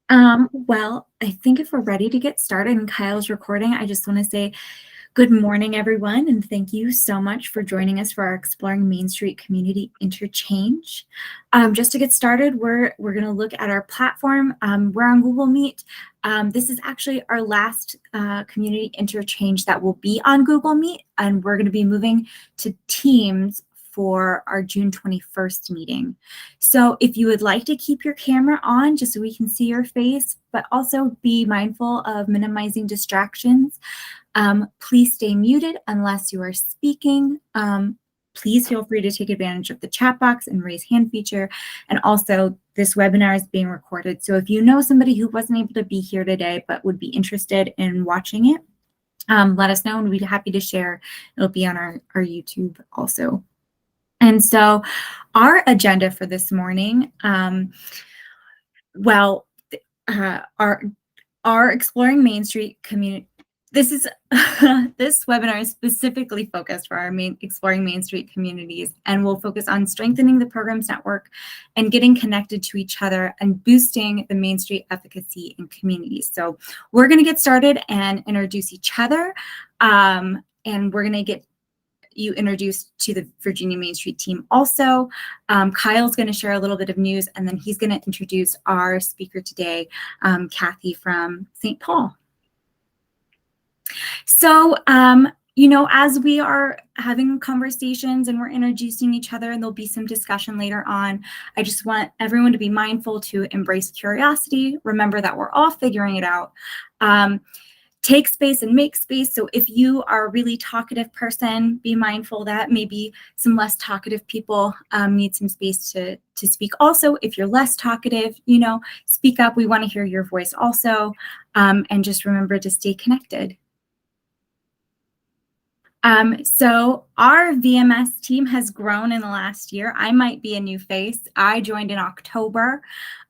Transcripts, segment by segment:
Well, I think if we're ready to get started and Kyle's recording, I just want to say good morning, everyone, and thank you so much for joining us for our Exploring Main Street Community Interchange. Just to get started, we're going to look at our platform. We're on Google Meet. This is actually our last community interchange that will be on Google Meet, and we're going to be moving to Teams for our June 21st meeting. So if you would like to keep your camera on just so we can see your face, but also be mindful of minimizing distractions, please stay muted unless you are speaking. Please feel free to take advantage of the chat box and raise hand feature. And also, this webinar is being recorded. So if you know somebody who wasn't able to be here today but would be interested in watching it, let us know and we'd be happy to share. It'll be on our YouTube also. And so our agenda for this morning, our Exploring Main Street community, this webinar is specifically focused for our Exploring Main Street communities, and we'll focus on strengthening the programs network and getting connected to each other and boosting the Main Street efficacy in communities. So we're going to get started and introduce each other, and we're going to get you introduced to the Virginia Main Street team also. Kyle's going to share a little bit of news, and then he's going to introduce our speaker today, Kathy from St. Paul. So, as we are having conversations and we're introducing each other, and there'll be some discussion later on, I just want everyone to be mindful to embrace curiosity. Remember that we're all figuring it out. Take space and make space. So if you are a really talkative person, be mindful that maybe some less talkative people need some space to speak. Also, if you're less talkative, speak up. We want to hear your voice also. And just remember to stay connected. So our VMS team has grown in the last year. I might be a new face. I joined in October,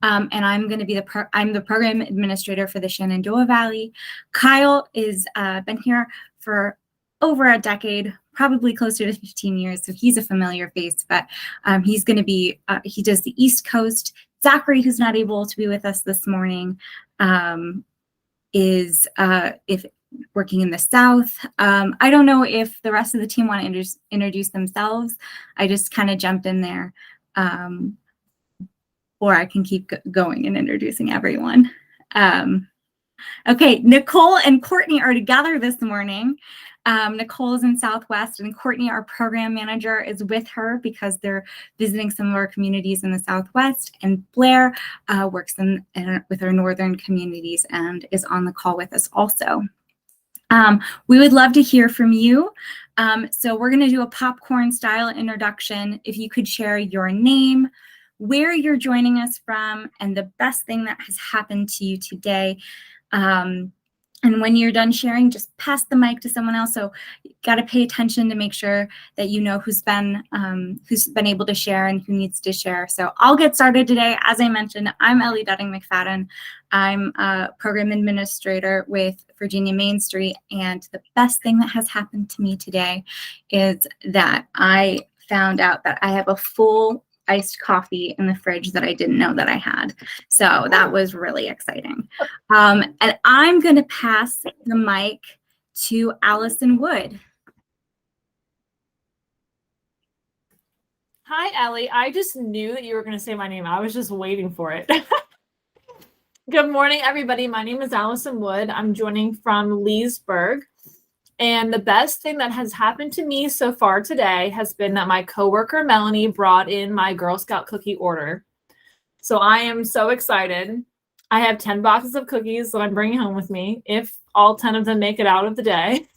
and I'm going to be I'm the program administrator for the Shenandoah Valley. Kyle is been here for over a decade, probably closer to 15 years. So he's a familiar face, but he's going to be, he does the East Coast. Zachary, who's not able to be with us this morning, is working in the South. I don't know if the rest of the team want to introduce themselves. I just kind of jumped in there, or I can keep going and introducing everyone. Okay, Nicole and Courtney are together this morning. Nicole is in Southwest, and Courtney, our program manager, is with her because they're visiting some of our communities in the Southwest, and Blair works with our northern communities and is on the call with us also. We would love to hear from you. So we're going to do a popcorn style introduction. If you could share your name, where you're joining us from, and the best thing that has happened to you today. And when you're done sharing, just pass the mic to someone else. So you got to pay attention to make sure that you know who's been able to share and who needs to share. So I'll get started today. As I mentioned, I'm Ellie Dudding-McFadden. I'm a program administrator with Virginia Main Street, and the best thing that has happened to me today is that I found out that I have a full iced coffee in the fridge that I didn't know that I had. So that was really exciting. And I'm going to pass the mic to Allison Wood. Hi, Ellie. I just knew that you were going to say my name. I was just waiting for it. Good morning, everybody. My name is Allison Wood. I'm joining from Leesburg. And the best thing that has happened to me so far today has been that my coworker, Melanie, brought in my Girl Scout cookie order. So I am so excited. I have 10 boxes of cookies that I'm bringing home with me, if all 10 of them make it out of the day.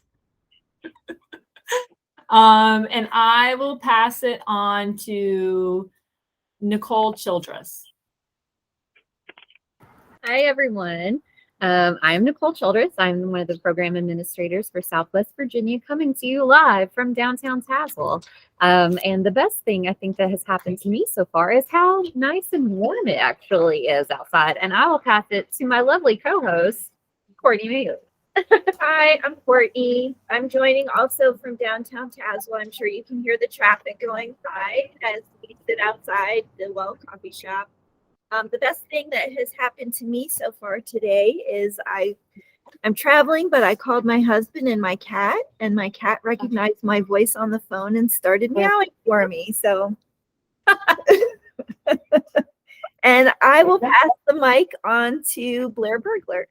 And I will pass it on to Nicole Childress. Hi, everyone. I'm Nicole Childress. I'm one of the program administrators for Southwest Virginia, coming to you live from downtown Tazewell. And the best thing I think that has happened to me so far is how nice and warm it actually is outside. And I will pass it to my lovely co-host, Courtney Bailey. Hi, I'm Courtney. I'm joining also from downtown Tazewell. I'm sure you can hear the traffic going by as we sit outside the Well Coffee Shop. The best thing that has happened to me so far today is I'm traveling, but I called my husband and my cat recognized my voice on the phone and started meowing for me. So, and I will pass the mic on to Blair Burglar.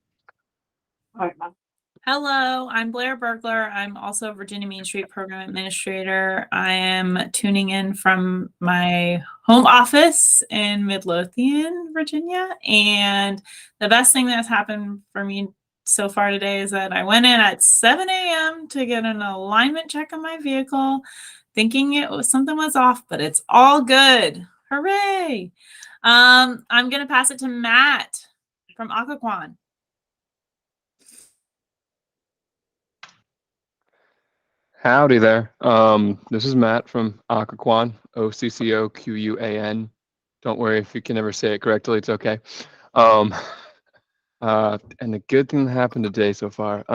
Hello, I'm Blair Burglar. I'm also Virginia Main Street Program Administrator. I am tuning in from my home office in Midlothian, Virginia. And the best thing that's happened for me so far today is that I went in at 7 a.m. to get an alignment check on my vehicle, thinking something was off, but it's all good. Hooray! I'm going to pass it to Matt from Occoquan. Howdy there. This is Matt from Occoquan, OCCOQUAN. Don't worry if you can never say it correctly, it's okay. And the good thing that happened today so far,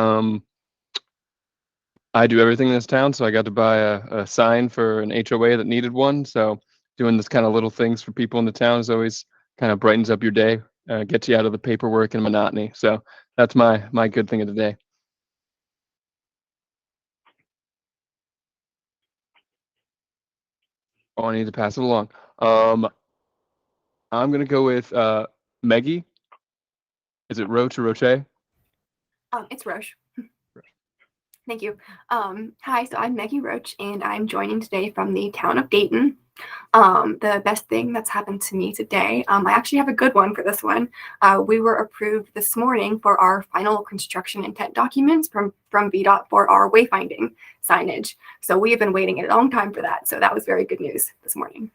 I do everything in this town, so I got to buy a sign for an HOA that needed one. So doing this kind of little things for people in the town is always kind of brightens up your day, gets you out of the paperwork and monotony. So that's my good thing of the day. Oh, I need to pass it along. I'm gonna go with Meggie. Is it Roche or Roche? It's Roche. Thank you. Hi, so I'm Maggie Roach, and I'm joining today from the town of Dayton. The best thing that's happened to me today, I actually have a good one for this one. We were approved this morning for our final construction intent documents from VDOT for our wayfinding signage. So we have been waiting a long time for that. So that was very good news this morning.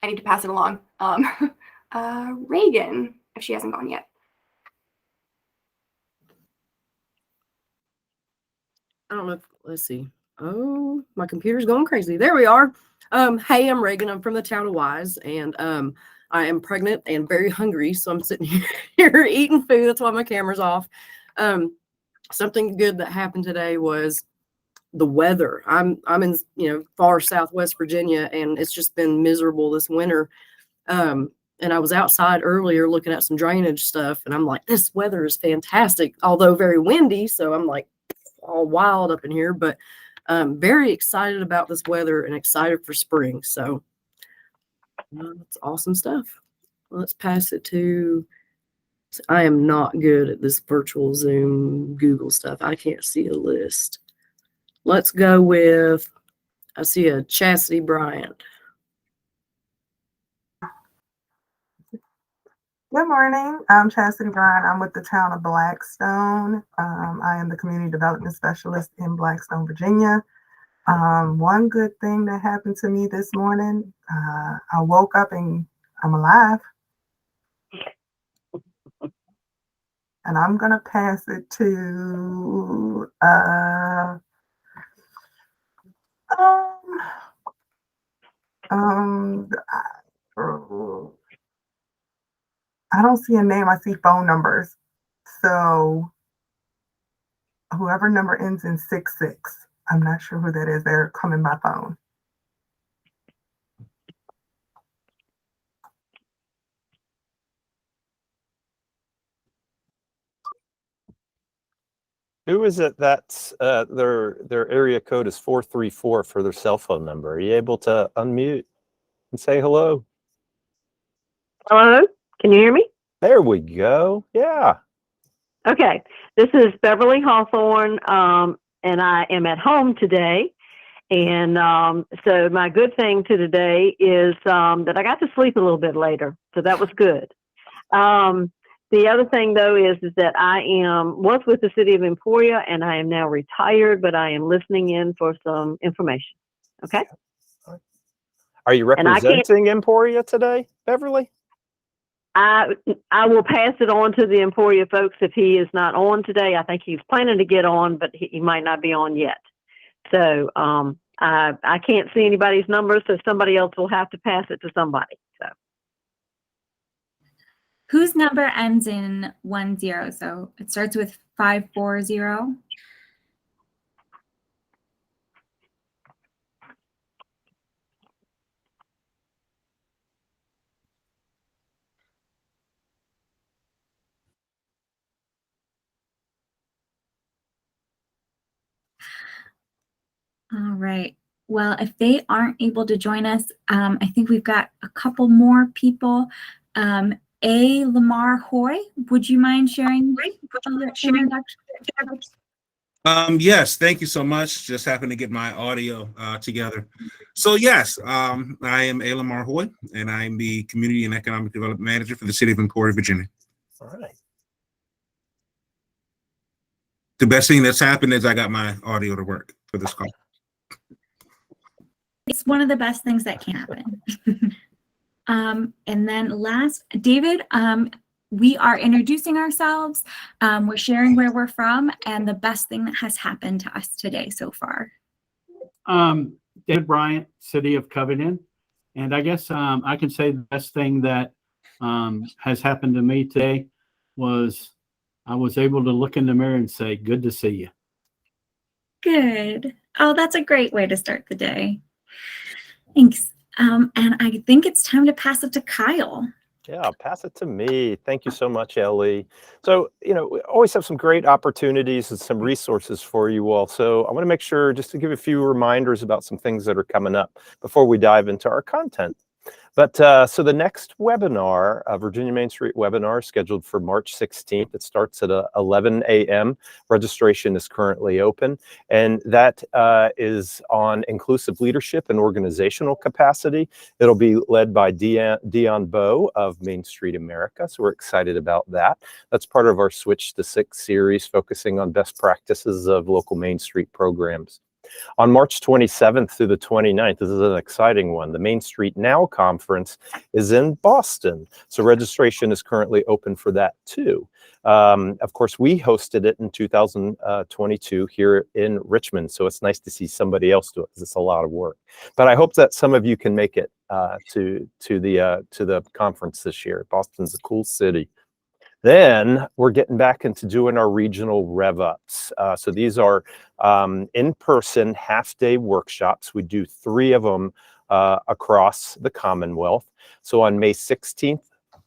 I need to pass it along. Reagan, if she hasn't gone yet. I don't know if, let's see. Oh, my computer's going crazy. There we are. Hey, I'm Reagan. I'm from the town of Wise, and I am pregnant and very hungry, so I'm sitting here eating food. That's why my camera's off. Something good that happened today was the weather. I'm in far southwest Virginia, and it's just been miserable this winter. And I was outside earlier looking at some drainage stuff, and I'm like, this weather is fantastic, although very windy. So I'm like all wild up in here, but very excited about this weather and excited for spring. So it's awesome stuff. Let's pass it to, I am not good at this virtual Zoom Google stuff. I can't see a list. Let's go with, I see a Chastity Bryant. Good morning. I'm Chastity Bryant. I'm with the town of Blackstone. I am the community development specialist in Blackstone, Virginia. One good thing that happened to me this morning, I woke up and I'm alive. And I'm going to pass it to I don't see a name, I see phone numbers. So whoever number ends in 66, I'm not sure who that is. They're coming by phone. Who is it that's their area code is 434 for their cell phone number? Are you able to unmute and say hello? Hello, can you hear me? There we go. Yeah. Okay, this is Beverly Hawthorne, and I am at home today. And so my good thing to today is that I got to sleep a little bit later, so that was good. The other thing, though, is that I was with the city of Emporia, and I am now retired, but I am listening in for some information. Okay. Are you representing Emporia today, Beverly? I will pass it on to the Emporia folks if he is not on today. I think he's planning to get on, but he might not be on yet. So I can't see anybody's number, so somebody else will have to pass it to somebody. So whose number ends in 10? So it starts with 540. All right. Well, if they aren't able to join us, I think we've got a couple more people. A. Lamar Hoy, would you mind sharing introduction? Yes, thank you so much. Just happened to get my audio together. So yes, I am A. Lamar Hoy, and I'm the Community and Economic Development Manager for the City of Emporia, Virginia. All right. The best thing that's happened is I got my audio to work for this call. It's one of the best things that can happen. And then last, David, we are introducing ourselves. We're sharing where we're from and the best thing that has happened to us today so far. David Bryant, City of Covington. And I guess I can say the best thing that has happened to me today was I was able to look in the mirror and say, good to see you. Good. Oh, that's a great way to start the day. Thanks. And I think it's time to pass it to Kyle. Yeah, pass it to me. Thank you so much, Ellie. So, we always have some great opportunities and some resources for you all. So I want to make sure just to give a few reminders about some things that are coming up before we dive into our content. But so the next webinar, Virginia Main Street webinar, is scheduled for March 16th. It starts at 11 a.m. Registration is currently open, and that is on inclusive leadership and organizational capacity. It'll be led by Dion Bowe of Main Street America, so we're excited about that. That's part of our Switch to Six series, focusing on best practices of local Main Street programs. On March 27th through the 29th, this is an exciting one. The Main Street Now conference is in Boston. So registration is currently open for that too. Of course, we hosted it in 2022 here in Richmond. So it's nice to see somebody else do it because it's a lot of work. But I hope that some of you can make it to the conference this year. Boston's a cool city. Then we're getting back into doing our regional rev ups. So these are in-person half-day workshops. We do 3 of them across the Commonwealth. So on May 16th,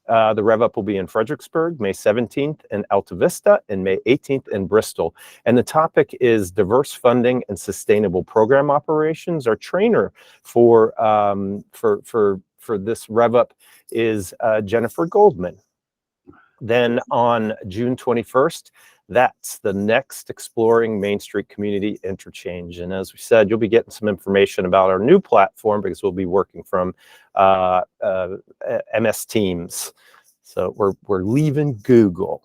the rev up will be in Fredericksburg, May 17th in Alta Vista, and May 18th in Bristol. And the topic is diverse funding and sustainable program operations. Our trainer for this rev up is Jennifer Goldman. Then on June 21st, that's the next Exploring Main Street Community Interchange. And as we said, you'll be getting some information about our new platform because we'll be working from MS Teams. So we're leaving Google.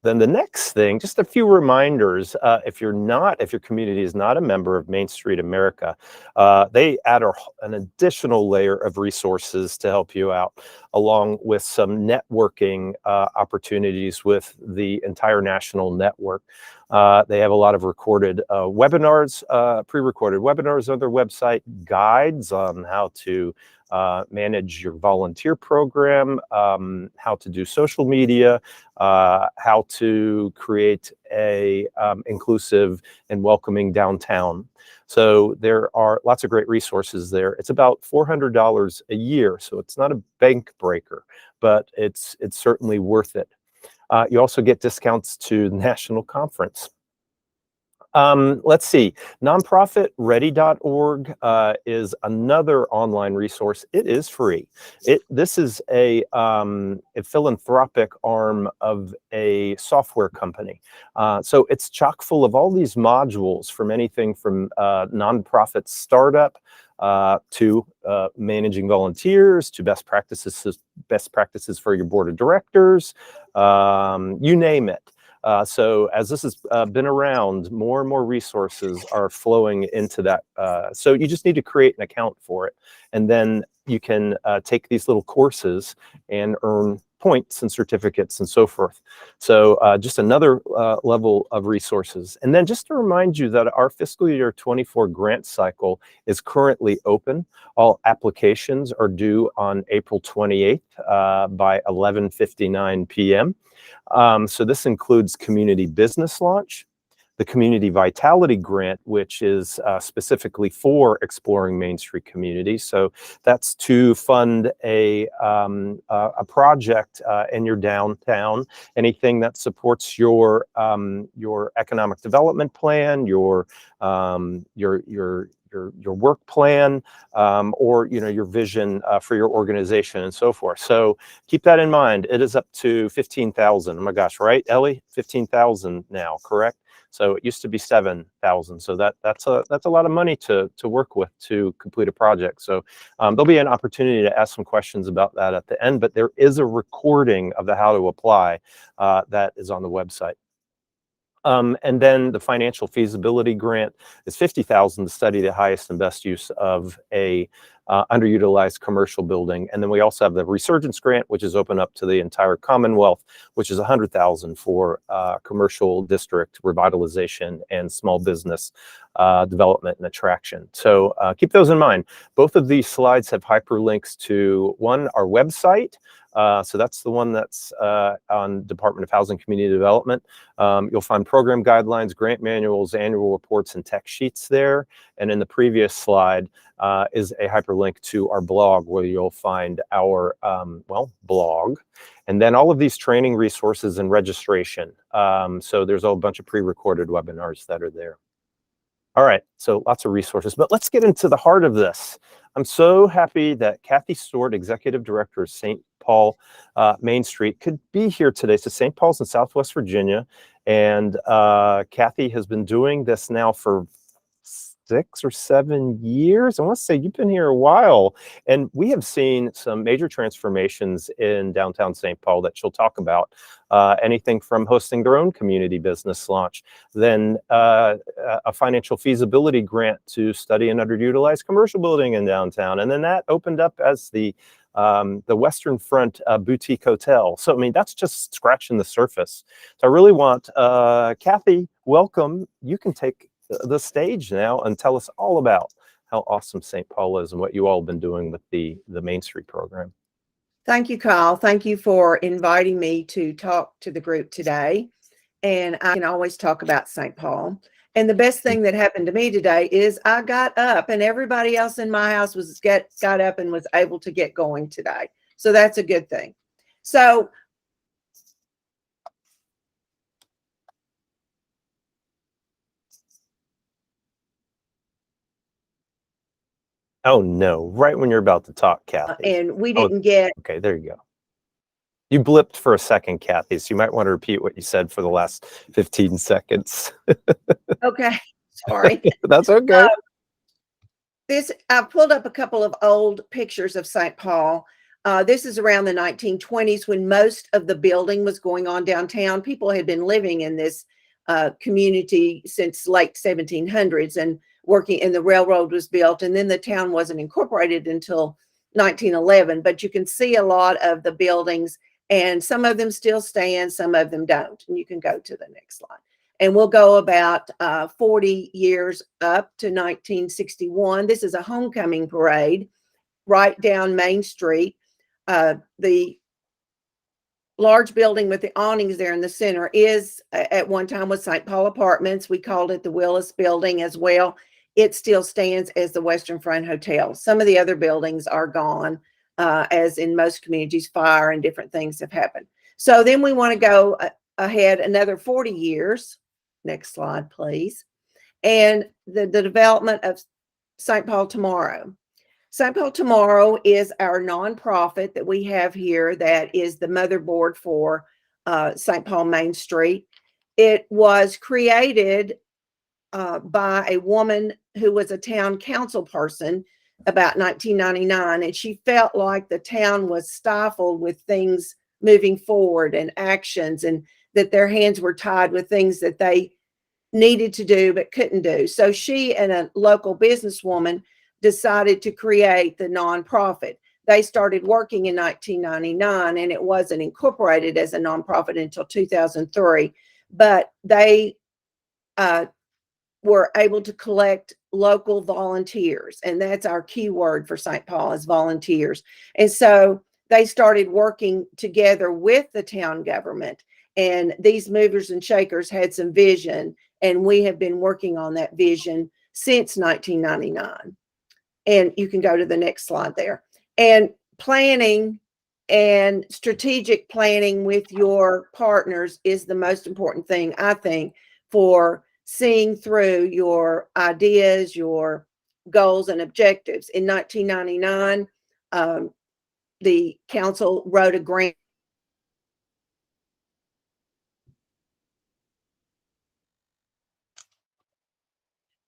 Then the next thing, just a few reminders, if your community is not a member of Main Street America, they add an additional layer of resources to help you out, along with some networking opportunities with the entire national network. They have a lot of recorded webinars, pre-recorded webinars on their website, guides on how to manage your volunteer program, how to do social media, how to create a inclusive and welcoming downtown. So there are lots of great resources there. It's about $400 a year, so it's not a bank breaker, but it's certainly worth it. You also get discounts to the national conference. Let's see, nonprofitready.org is another online resource. It is free. This is a philanthropic arm of a software company. So it's chock full of all these modules from anything from nonprofit startup to managing volunteers, to best practices for your board of directors, you name it. So as this has been around, more and more resources are flowing into that. So you just need to create an account for it. And then you can take these little courses and earn points and certificates and so forth. So just another level of resources. And then just to remind you that our fiscal year 24 grant cycle is currently open. All applications are due on April 28th by 11:59 p.m. So this includes community business launch, the Community Vitality Grant, which is specifically for exploring Main Street communities. So that's to fund a project in your downtown, anything that supports your economic development plan, your work plan, or your vision for your organization and so forth. So keep that in mind. It is up to 15,000. Oh my gosh, right, Ellie? 15,000 now, correct? So it used to be 7,000. So that's a lot of money to work with to complete a project. So there'll be an opportunity to ask some questions about that at the end, but there is a recording of the how to apply that is on the website. And then the financial feasibility grant is 50,000 to study the highest and best use of a underutilized commercial building. And then we also have the resurgence grant, which is open up to the entire Commonwealth, which is 100,000 for commercial district revitalization and small business development and attraction. So keep those in mind. Both of these slides have hyperlinks to our website. So that's the one that's on Department of Housing Community Development. You'll find program guidelines, grant manuals, annual reports, and tech sheets there. And in the previous slide is a hyperlink to our blog, where you'll find our, blog. And then all of these training resources and registration. So there's a bunch of pre-recorded webinars that are there. All right, so lots of resources, but let's get into the heart of this. I'm so happy that Kathy Stewart, Executive Director of St. Paul Main Street, could be here today. So St. Paul's in Southwest Virginia, and Kathy has been doing this now for 6 or 7 years. I want to say you've been here a while, and we have seen some major transformations in downtown St. Paul that she'll talk about. Anything from hosting their own community business launch, then a financial feasibility grant to study an underutilized commercial building in downtown, and then that opened up as the Western Front boutique hotel. So, I mean, that's just scratching the surface. So I really want, Kathy, welcome. You can take the stage now and tell us all about how awesome St. Paul is and what you all have been doing with the Main Street program. Thank you, Kyle. Thank you for inviting me to talk to the group today. And I can always talk about St. Paul. And the best thing that happened to me today is I got up, and everybody else in my house got up and was able to get going today. So that's a good thing. So oh no, right when you're about to talk, Kathy. And we didn't get. Okay, there you go. You blipped for a second, Kathy, so you might want to repeat what you said for the last 15 seconds. Okay, sorry. That's okay. I pulled up a couple of old pictures of St. Paul. This is around the 1920s, when most of the building was going on downtown. People had been living in this community since late 1700s and working, and the railroad was built, and then the town wasn't incorporated until 1911. But you can see a lot of the buildings, and some of them still stand, some of them don't. And you can go to the next slide. And we'll go about 40 years up to 1961. This is a homecoming parade right down Main Street. The large building with the awnings there in the center is at one time was St. Paul Apartments. We called it the Willis Building as well. It still stands as the Western Front Hotel. Some of the other buildings are gone, as in most communities, fire and different things have happened. So then we want to go ahead another 40 years. Next slide, please. And the development of St. Paul Tomorrow. St. Paul Tomorrow is our nonprofit that we have here that is the motherboard for St. Paul Main Street. It was created by a woman who was a town council person about 1999, and she felt like the town was stifled with things moving forward and actions, and that their hands were tied with things that they needed to do but couldn't do. So she and a local businesswoman decided to create the nonprofit. They started working in 1999, and it wasn't incorporated as a nonprofit until 2003, but they were able to collect local volunteers, and that's our key word for St. Paul is volunteers. And so they started working together with the town government, and these movers and shakers had some vision And we have been working on that vision since 1999. And you can go to the next slide there. And planning and strategic planning with your partners is the most important thing, I think, for seeing through your ideas, your goals and objectives. In 1999, the council wrote a grant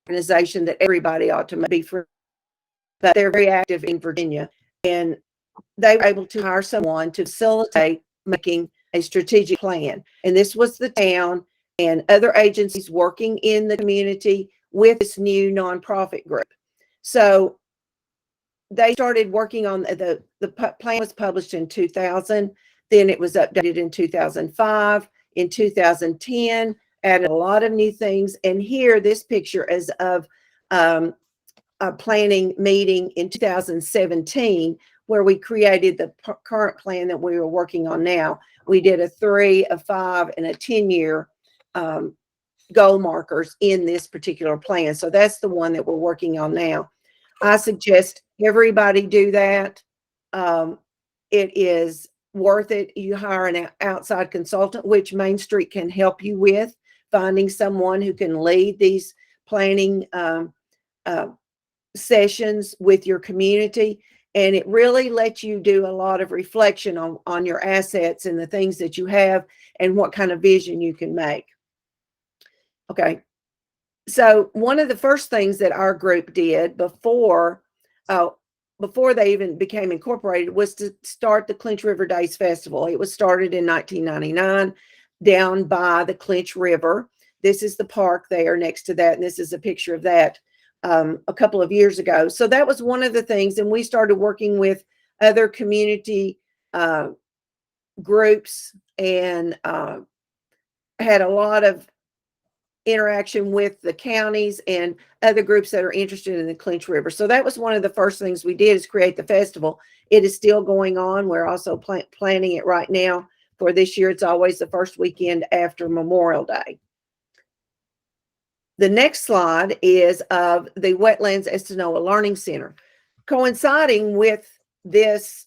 organization that everybody ought to be for, but they're very active in Virginia, and they were able to hire someone to facilitate making a strategic plan. And this was the town and other agencies working in the community with this new nonprofit group. So they started working on the plan was published in 2000. Then it was updated in 2005. In 2010, added a lot of new things. And here, this picture is of a planning meeting in 2017, where we created the current plan that we were working on now. We did a 3, a 5, and a 10-year goal markers in this particular plan. So that's the one that we're working on now. I suggest everybody do that. It is worth it. You hire an outside consultant, which Main Street can help you with, finding someone who can lead these planning sessions with your community. And it really lets you do a lot of reflection on your assets and the things that you have and what kind of vision you can make. Okay. So one of the first things that our group did before they even became incorporated was to start the Clinch River Days Festival. It was started in 1999 down by the Clinch River. This is the park there next to that, and this is a picture of that a couple of years ago. So that was one of the things, and we started working with other community groups and had a lot of interaction with the counties and other groups that are interested in the Clinch River. So that was one of the first things we did, is create the festival. It is still going on. We're also planning it right now for this year. It's always the first weekend after Memorial Day. The next slide is of the Wetlands Estanoa Learning Center. Coinciding with this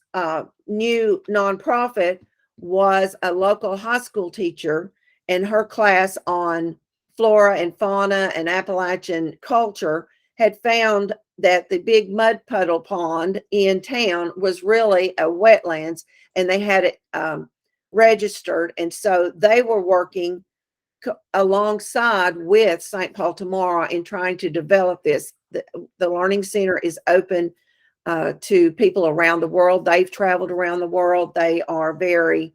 new nonprofit was a local high school teacher, and her class on flora and fauna and Appalachian culture had found that the big mud puddle pond in town was really a wetlands, and they had it registered. And so they were working alongside with St. Paul Tomorrow in trying to develop this. The Learning Center is open to people around the world. They've traveled around the world. They are very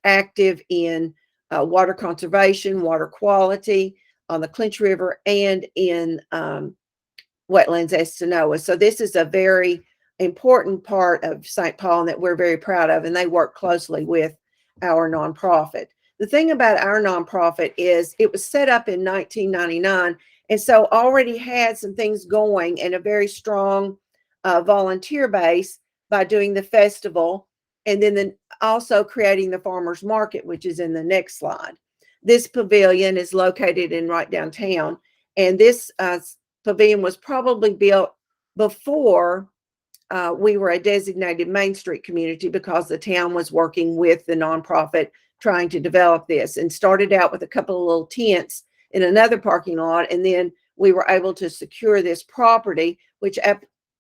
active in water conservation, water quality on the Clinch River, and in Wetlands Estanoa. So this is a very important part of St. Paul and that we're very proud of, and they work closely with our nonprofit. The thing about our nonprofit is it was set up in 1999, and so already had some things going and a very strong volunteer base by doing the festival, and then also creating the farmers market, which is in the next slide. This pavilion is located in right downtown, and this pavilion was probably built before we were a designated Main Street community, because the town was working with the nonprofit trying to develop this, and started out with a couple of little tents in another parking lot. And then we were able to secure this property, which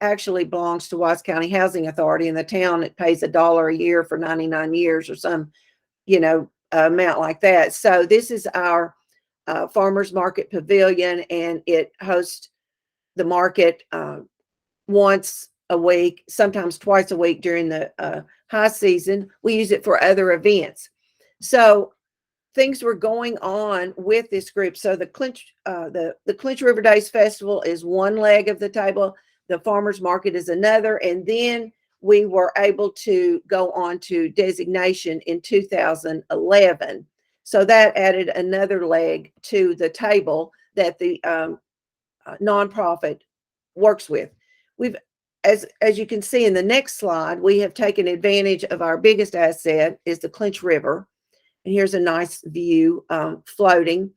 actually belongs to Wise County Housing Authority, and the town, it pays $1 a year for 99 years or some, amount like that. So this is our farmers market pavilion, and it hosts the market once a week, sometimes twice a week during the high season. We use it for other events. So things were going on with this group. So the Clinch River Days Festival is one leg of the table. The farmers market is another. And then we were able to go on to designation in 2011. So that added another leg to the table that the nonprofit works with. We've, as you can see in the next slide, we have taken advantage of our biggest asset is the Clinch River. And here's a nice view floating.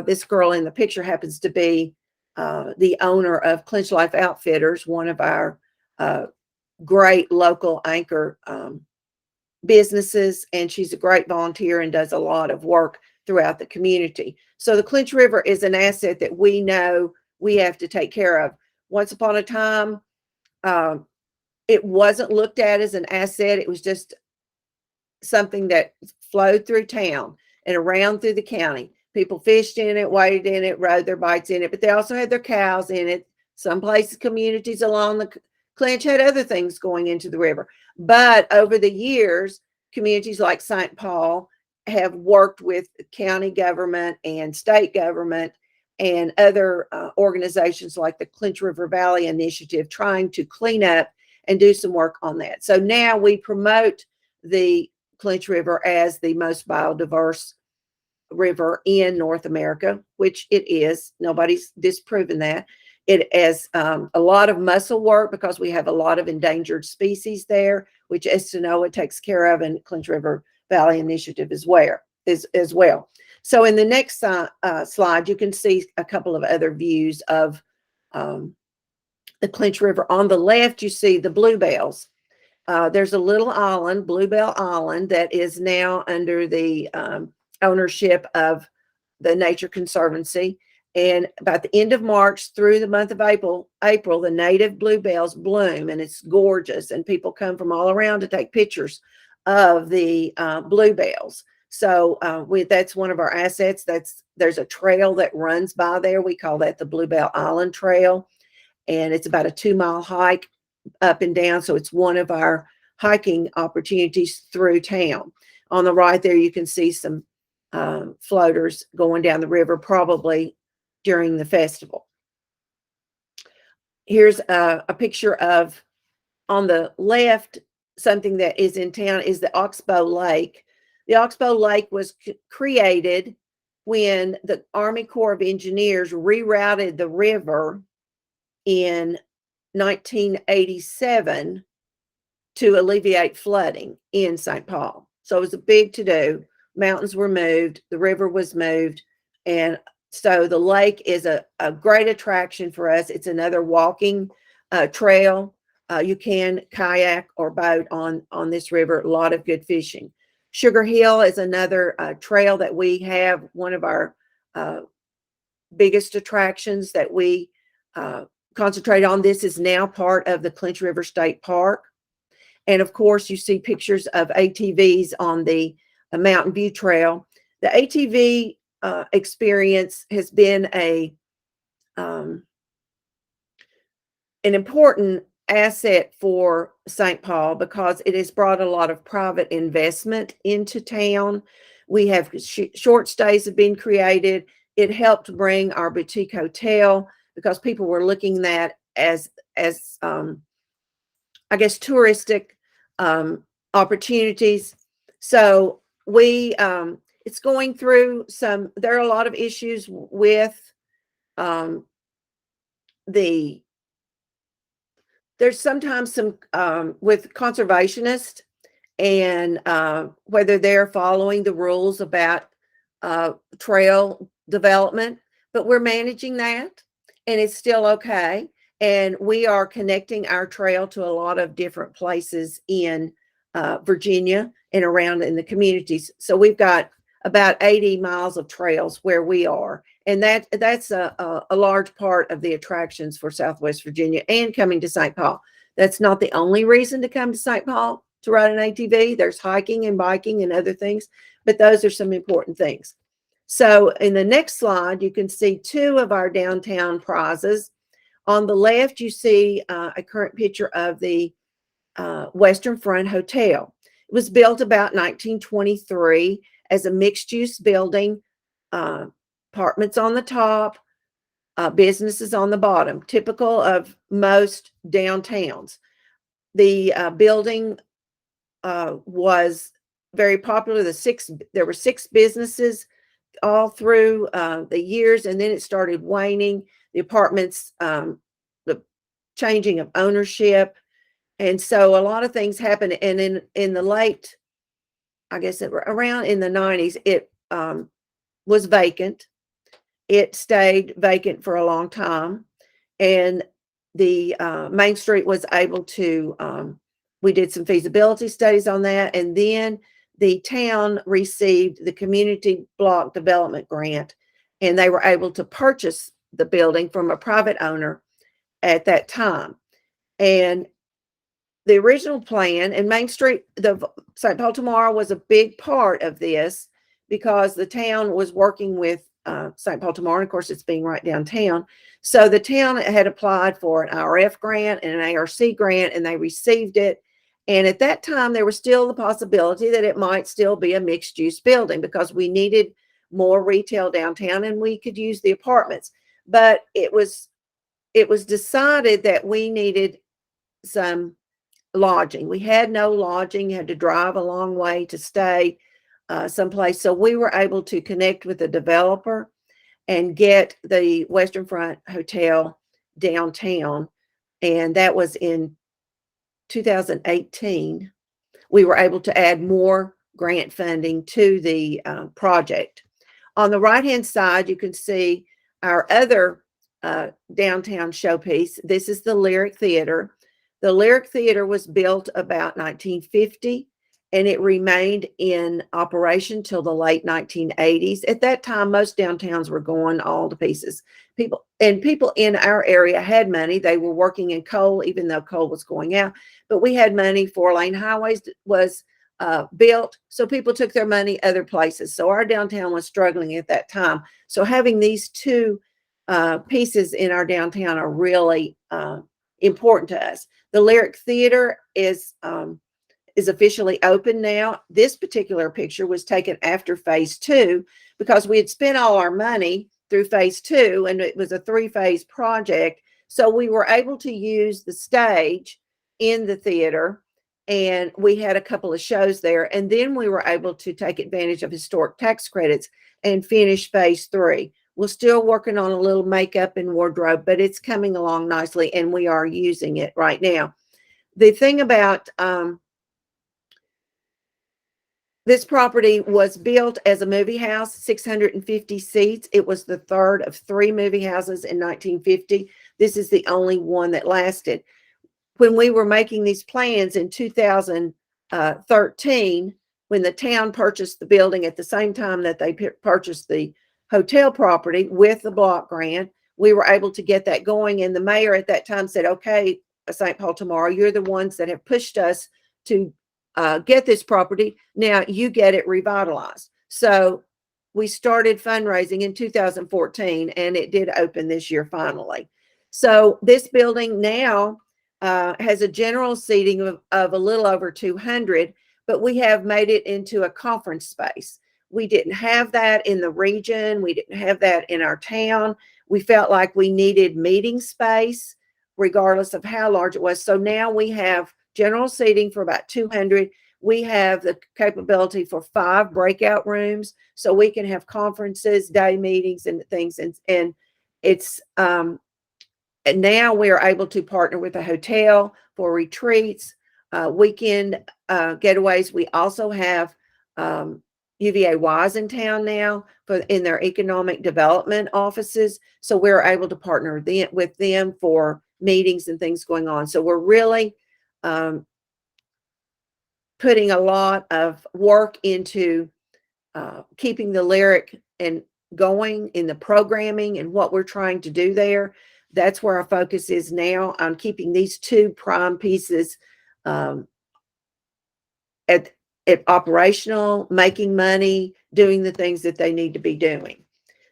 this girl in the picture happens to be the owner of Clinch Life Outfitters, one of our great local anchor businesses, and she's a great volunteer and does a lot of work throughout the community. So the Clinch River is an asset that we know we have to take care of. Once upon a time, it wasn't looked at as an asset. It was just something that flowed through town and around through the county. People fished in it, waded in it, rode their bikes in it, but they also had their cows in it. Some places, communities along the Clinch had other things going into the river. But over the years, communities like St. Paul have worked with county government and state government and other organizations like the Clinch River Valley Initiative, trying to clean up and do some work on that. So now we promote the Clinch River as the most biodiverse river in North America, which it is. Nobody's disproven that. It has a lot of mussel work because we have a lot of endangered species there, which Estanoa takes care of, and Clinch River Valley Initiative as well. So in the next slide, you can see a couple of other views of the Clinch River. On the left, you see the bluebells. There's a little island, Bluebell Island, that is now under the ownership of the Nature Conservancy. And about the end of March through the month of April, the native bluebells bloom, and it's gorgeous. And people come from all around to take pictures of the bluebells. So that's one of our assets. There's a trail that runs by there. We call that the Bluebell Island Trail. And it's about a 2-mile hike up and down. So it's one of our hiking opportunities through town. On the right there, you can see some floaters going down the river, probably during the festival. Here's a picture of, on the left, something that is in town is the Oxbow Lake. The Oxbow Lake was created when the Army Corps of Engineers rerouted the river in 1987 to alleviate flooding in St. Paul. So it was a big to-do. Mountains were moved, the river was moved, and so the lake is a great attraction for us. It's another walking trail. You can kayak or boat on this river. A lot of good fishing. Sugar Hill is another trail that we have, one of our biggest attractions that we concentrate on. This is now part of the Clinch River State Park. And of course, you see pictures of ATVs on the Mountain View Trail. The ATV experience has been an important asset for St. Paul because it has brought a lot of private investment into town. We have short stays have been created. It helped bring our boutique hotel because people were looking at as I guess touristic opportunities. So we it's going through there are a lot of issues with there's sometimes some with conservationists and whether they're following the rules about trail development, but we're managing that and it's still okay. And we are connecting our trail to a lot of different places in Virginia and around in the communities. So we've got about 80 miles of trails where we are. And that's a large part of the attractions for Southwest Virginia and coming to St. Paul. That's not the only reason to come to St. Paul to ride an ATV. There's hiking and biking and other things, but those are some important things. So in the next slide, you can see two of our downtown prizes. On the left, you see a current picture of the Western Front Hotel. It was built about 1923 as a mixed-use building, apartments on the top, businesses on the bottom, typical of most downtowns. The building was very popular. There were 6 businesses all through the years, and then it started waning. The apartments, the changing of ownership. And so a lot of things happened. And in the late, I guess around in the 90s, it was vacant. it stayed vacant for a long time, and the Main Street was able to, we did some feasibility studies on that, and then the town received the community block development grant, and they were able to purchase the building from a private owner at that time. And the original plan, and Main Street, the St. Paul Tomorrow was a big part of this because the town was working with St. Paul Tomorrow. And of course, it's being right downtown. So the town had applied for an IRF grant and an ARC grant, and they received it. And at that time, there was still the possibility that it might still be a mixed use building because we needed more retail downtown and we could use the apartments. But it was decided that we needed some lodging. We had no lodging, had to drive a long way to stay someplace. So we were able to connect with the developer and get the Western Front Hotel downtown. And that was in 2018. We were able to add more grant funding to the project. On the right-hand side, you can see our other downtown showpiece. This is the Lyric Theater. The Lyric Theater was built about 1950, and it remained in operation till the late 1980s. At that time, most downtowns were going all to pieces. People in our area had money. They were working in coal, even though coal was going out. But we had money. 4-lane highways was built, so people took their money other places. So our downtown was struggling at that time. So having these two pieces in our downtown are really important to us. The Lyric Theater is officially open now. This particular picture was taken after phase 2 because we had spent all our money through phase 2, and it was a 3-phase project. So we were able to use the stage in the theater, and we had a couple of shows there. And then we were able to take advantage of historic tax credits and finish phase 3. We're still working on a little makeup and wardrobe, but it's coming along nicely, and we are using it right now. The thing about this property was built as a movie house, 650 seats. It was the third of 3 movie houses in 1950. This is the only one that lasted. When we were making these plans in 2013, when the town purchased the building at the same time that they purchased the hotel property with the block grant, we were able to get that going. And the mayor at that time said, okay, St. Paul Tomorrow, you're the ones that have pushed us to get this property. Now you get it revitalized. So we started fundraising in 2014, and it did open this year finally. So this building now has a general seating of a little over 200, but we have made it into a conference space. We didn't have that in the region. We didn't have that in our town. We felt like we needed meeting space regardless of how large it was. So now we have general seating for about 200. We have the capability for 5 breakout rooms, so we can have conferences, day meetings, and things. And it's and now we are able to partner with a hotel for retreats, weekend getaways. We also have UVA Wise in town now in their economic development offices. So we're able to partner with them for meetings and things going on. So we're really putting a lot of work into keeping the Lyric and going in the programming and what we're trying to do there. That's where our focus is now, on keeping these 2 prime pieces at operational, making money, doing the things that they need to be doing.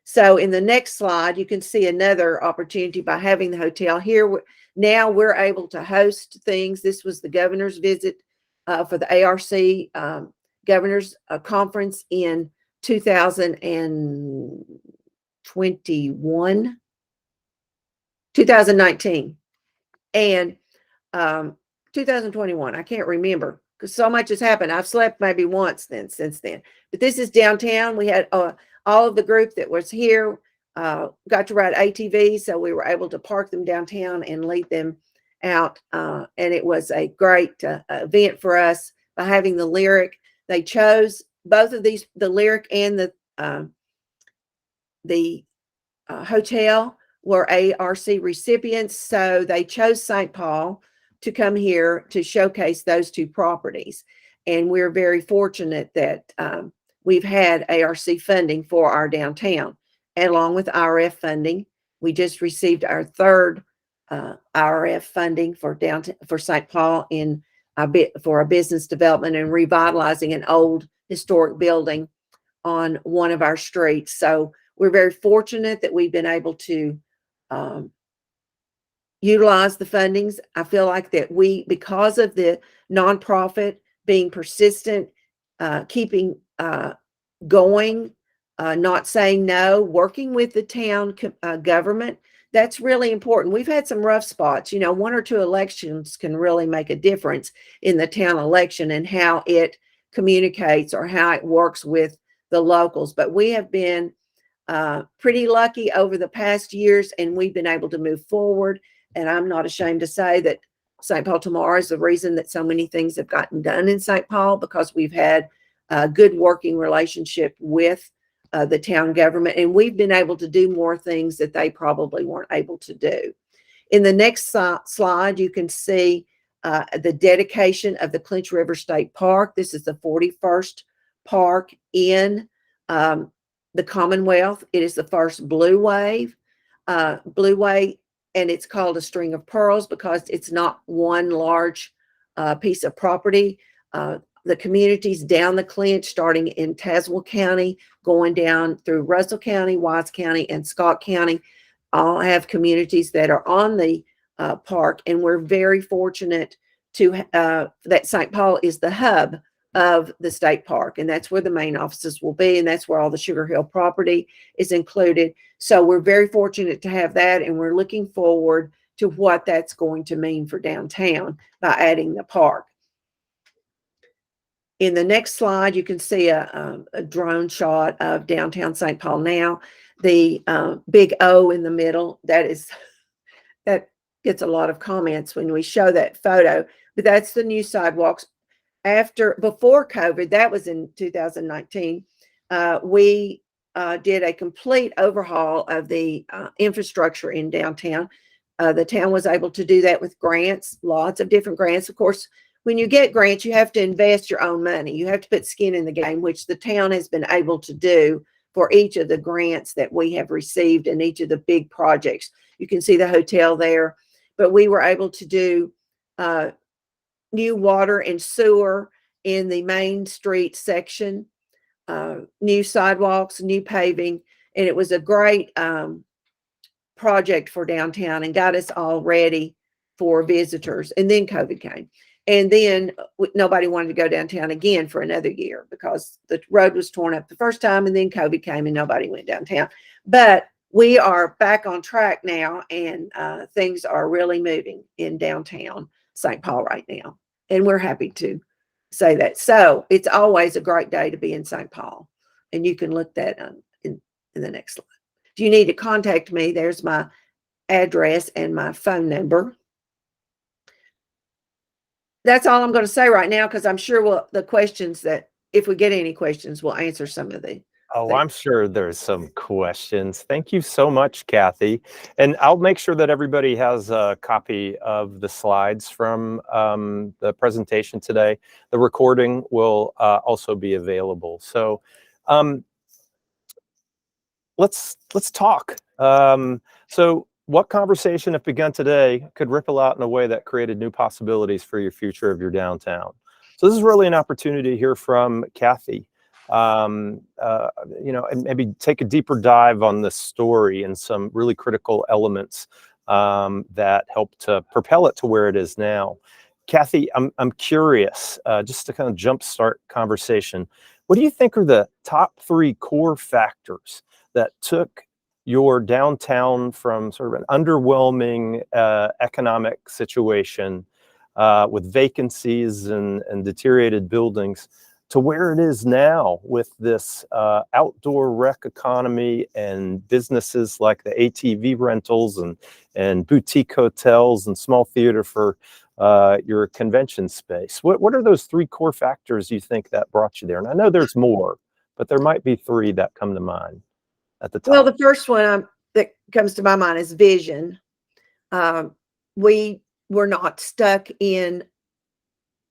So in the next slide, you can see another opportunity by having the hotel here. Now we're able to host things. This was the governor's visit for the ARC governor's conference in 2019, and 2021. I can't remember because so much has happened. I've slept maybe once since then. But this is downtown. We had all of the group that was here got to ride ATVs, so we were able to park them downtown and lead them out. And it was a great event for us by having the Lyric. They chose both of these, the Lyric and the hotel were ARC recipients, so they chose St. Paul to come here to showcase those two properties. And we're very fortunate that we've had ARC funding for our downtown, and along with IRF funding. We just received our third IRF funding for downtown for St. Paul in for a business development and revitalizing an old historic building on one of our streets. So we're very fortunate that we've been able to utilize the fundings. I feel like that because of the nonprofit being persistent, keeping going, not saying no, working with the town government, that's really important. We've had some rough spots. You know, 1 or 2 elections can really make a difference in the town election and how it communicates or how it works with the locals. But we have been pretty lucky over the past years, and we've been able to move forward. And I'm not ashamed to say that St. Paul Tomorrow is the reason that so many things have gotten done in St. Paul, because we've had a good working relationship with the town government, and we've been able to do more things that they probably weren't able to do. In the next slide, you can see the dedication of the Clinch River State Park. This is the 41st park in the Commonwealth. It is the first Blue Wave, and it's called a string of pearls because it's not one large piece of property. The communities down the Clinch, starting in Tazewell County, going down through Russell County, Wise County, and Scott County, all have communities that are on the park. And we're very fortunate to that St. Paul is the hub of the state park, and that's where the main offices will be, and that's where all the Sugar Hill property is included. So we're very fortunate to have that, and we're looking forward to what that's going to mean for downtown by adding the park. In the next slide, you can see a drone shot of downtown St. Paul now. The big O in the middle, that gets a lot of comments when we show that photo, but that's the new sidewalks. Before COVID, that was in 2019, we did a complete overhaul of the infrastructure in downtown. The town was able to do that with grants, lots of different grants. Of course, when you get grants, you have to invest your own money. You have to put skin in the game, which the town has been able to do for each of the grants that we have received in each of the big projects. You can see the hotel there, but we were able to do new water and sewer in the Main Street section, new sidewalks, new paving, and it was a great project for downtown and got us all ready for visitors. And then COVID came. And then nobody wanted to go downtown again for another year because the road was torn up the first time, and then COVID came and nobody went downtown. But we are back on track now, and things are really moving in downtown St. Paul right now. And we're happy to say that. So it's always a great day to be in St. Paul. And you can look that in the next slide. If you need to contact me, there's my address and my phone number. That's all I'm going to say right now, because I'm sure the questions that, if we get any questions, we'll answer some of the. Oh, I'm sure there's some questions. Thank you so much, Kathy. And I'll make sure that everybody has a copy of the slides from the presentation today. The recording will also be available. So let's talk. So what conversation, if begun today, could ripple out in a way that created new possibilities for your future of your downtown? So this is really an opportunity to hear from Kathy, and maybe take a deeper dive on this story and some really critical elements that helped to propel it to where it is now. Kathy, I'm curious, just to kind of jumpstart conversation, what do you think are the top 3 core factors that took your downtown from sort of an underwhelming economic situation with vacancies and deteriorated buildings to where it is now with this outdoor rec economy and businesses like the ATV rentals and boutique hotels and small theater for your convention space? What are those 3 core factors you think that brought you there? And I know there's more, but there might be 3 that come to mind at the top. Well, the first one, that comes to my mind is vision. We were not stuck in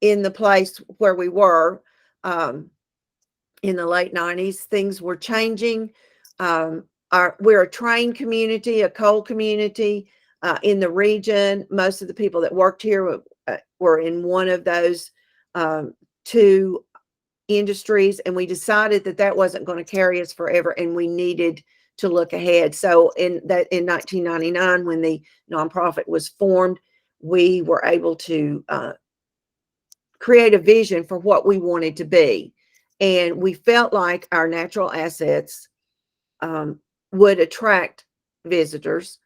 the place where we were in the late 90s. Things were changing. We're a train community, a coal community in the region. Most of the people that worked here were in one of those two industries, and we decided that that wasn't going to carry us forever, and we needed to look ahead. So in 1999, when the nonprofit was formed, we were able to create a vision for what we wanted to be. And we felt like our natural assets would attract visitors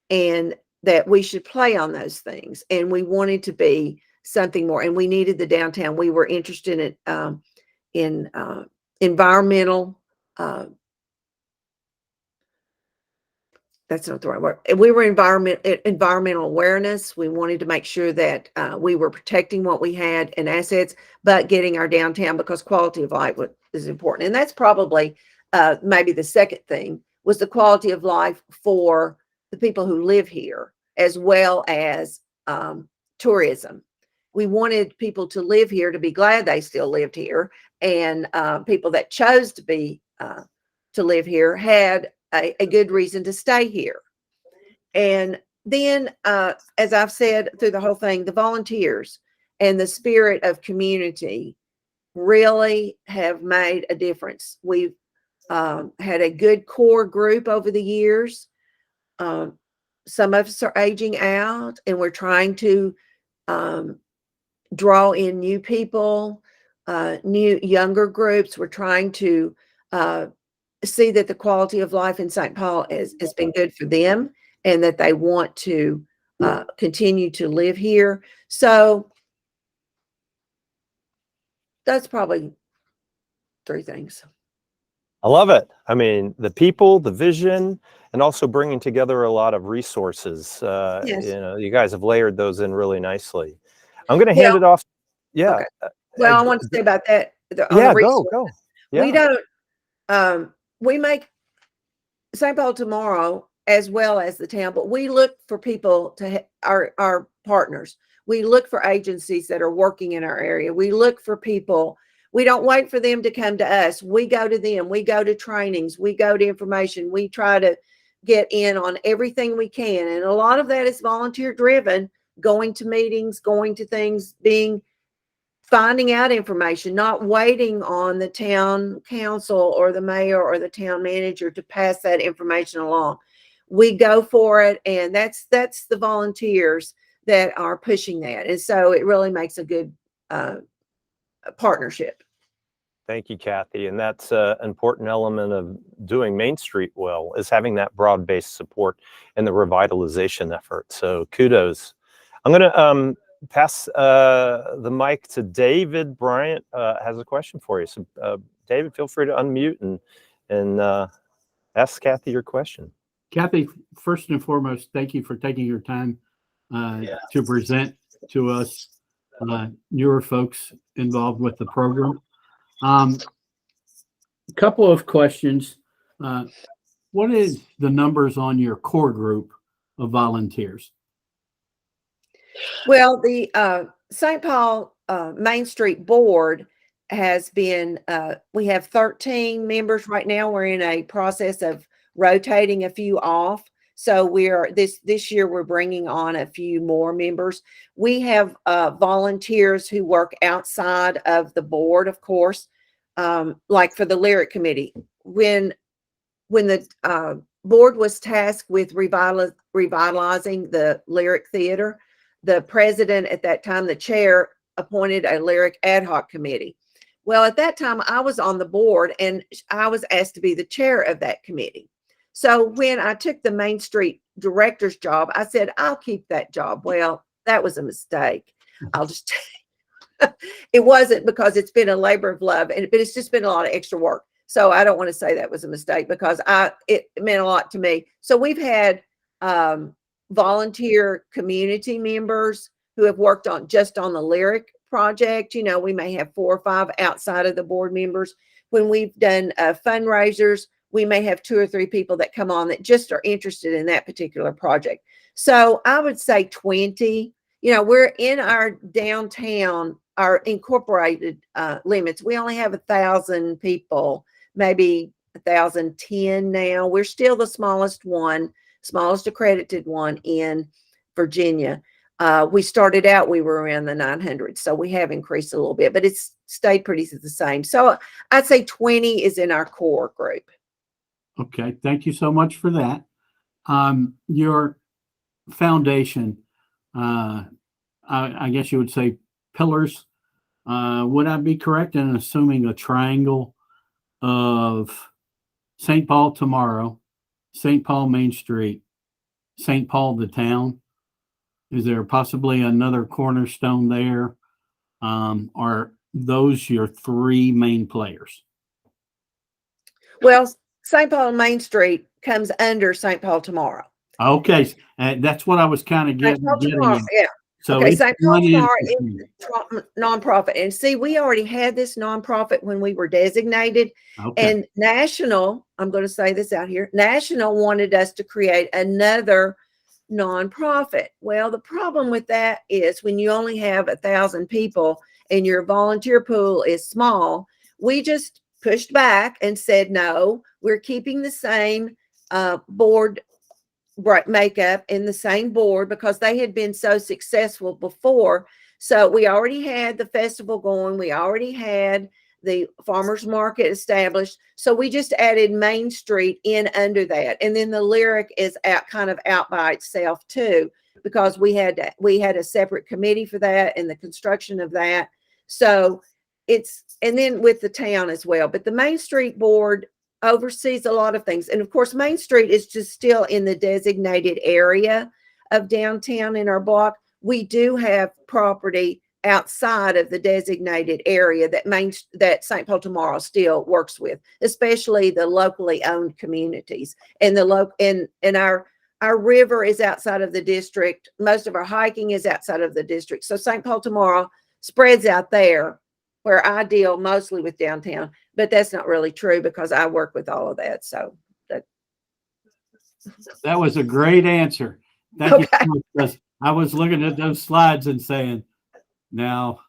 and that we should play on those things. And we wanted to be something more, and we needed the downtown. We were interested in environmental, that's not the right word. We were environmental awareness. We wanted to make sure that we were protecting what we had and assets, but getting our downtown, because quality of life is important. And that's probably maybe the second thing, was the quality of life for the people who live here, as well as tourism. We wanted people to live here to be glad they still lived here, and people that chose to live here had a good reason to stay here. And then, as I've said through the whole thing, the volunteers and the spirit of community really have made a difference. We've had a good core group over the years. Some of us are aging out, and we're trying to draw in new people, new younger groups. We're trying to see that the quality of life in St. Paul has been good for them, and that they want to continue to live here. So that's probably three things. I love it. I mean, the people, the vision, and also bringing together a lot of resources. Yes. You know, you guys have layered those in really nicely. I'm going to hand it off. Yeah. Okay. Well, I want to say about that. Yeah, go. Yeah. We don't, we make St. Paul Tomorrow as well as the town, but we look for people our partners. We look for agencies that are working in our area. We look for people. We don't wait for them to come to us. We go to them. We go to trainings. We go to information. We try to get in on everything we can. And a lot of that is volunteer driven, going to meetings, going to things, finding out information, not waiting on the town council or the mayor or the town manager to pass that information along. We go for it, and that's the volunteers that are pushing that. And so it really makes a good partnership. Thank you, Kathy. And that's an important element of doing Main Street well, is having that broad-based support in the revitalization effort. So kudos. I'm going to pass the mic to David. Bryant has a question for you. So David, feel free to unmute and ask Kathy your question. Kathy, first and foremost, thank you for taking your time to present to us newer folks involved with the program. A couple of questions. What is the numbers on your core group of volunteers? Well, the St. Paul Main Street Board has been, we have 13 members right now. We're in a process of rotating a few off. So this year we're bringing on a few more members. We have volunteers who work outside of the board, of course, like for the Lyric Committee. When the board was tasked with revitalizing the Lyric Theater, the president at that time, the chair, appointed a Lyric ad hoc committee. Well, at that time, I was on the board, and I was asked to be the chair of that committee. So when I took the Main Street director's job, I said, I'll keep that job. Well, that was a mistake. I'll just tell you. It wasn't, because it's been a labor of love, but it's just been a lot of extra work. So I don't want to say that was a mistake, because it meant a lot to me. So we've had volunteer community members who have worked just on the Lyric project. You know, we may have 4 or 5 outside of the board members. When we've done fundraisers, we may have 2 or 3 people that come on that just are interested in that particular project. So I would say 20. You know, we're in our downtown, our incorporated limits. We only have 1,000 people, maybe 1,010 now. We're still the smallest accredited one in Virginia. We started out, we were around the 900, so we have increased a little bit, but it's stayed pretty the same. So I'd say 20 is in our core group. Okay, thank you so much for that. Your foundation, I guess you would say pillars. Would I be correct in assuming a triangle of St. Paul tomorrow, St. Paul Main Street, St. Paul the town? Is there possibly another cornerstone there? Are those your 3 main players? Well, St. Paul Main Street comes under St. Paul Tomorrow. Okay, that's what I was kind of getting at. Yeah. So okay, St. Paul Tomorrow is nonprofit. And see, we already had this nonprofit when we were designated. Okay. And National, I'm going to say this out here, National wanted us to create another nonprofit. Well, the problem with that is when you only have 1,000 people and your volunteer pool is small, we just pushed back and said, no, we're keeping the same board makeup in the same board because they had been so successful before. So we already had the festival going. We already had the farmers market established. So we just added Main Street in under that. And then the Lyric is kind of out by itself too, because we had a separate committee for that and the construction of that. So and then with the town as well. But the Main Street board oversees a lot of things. And of course, Main Street is just still in the designated area of downtown in our block. We do have property outside of the designated area that St. Paul Tomorrow still works with, especially the locally owned communities. And our river is outside of the district. Most of our hiking is outside of the district. So St. Paul Tomorrow spreads out there, where I deal mostly with downtown, but that's not really true because I work with all of that. So that was a great answer. Thank you so much, because I was looking at those slides and saying, now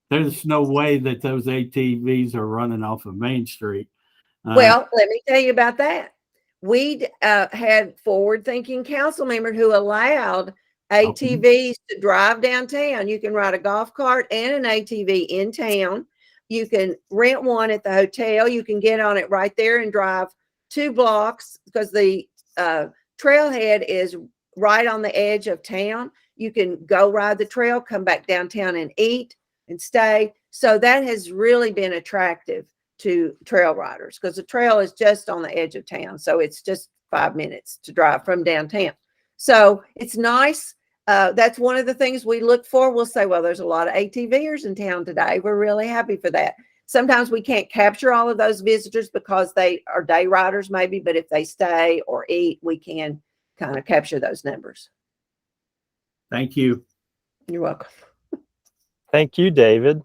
there's no way that those ATVs are running off of Main Street. Well, let me tell you about that. We had forward-thinking council members who allowed ATVs to drive downtown. You can ride a golf cart and an ATV in town. You can rent one at the hotel. You can get on it right there and drive 2 blocks because the trailhead is right on the edge of town. You can go ride the trail, come back downtown and eat and stay. So that has really been attractive to trail riders because the trail is just on the edge of town. So it's just 5 minutes to drive from downtown. So it's nice. That's one of the things we look for. We'll say, well, there's a lot of ATVers in town today. We're really happy for that. Sometimes we can't capture all of those visitors because they are day riders maybe, but if they stay or eat, we can kind of capture those numbers. Thank you. You're welcome. Thank you, David.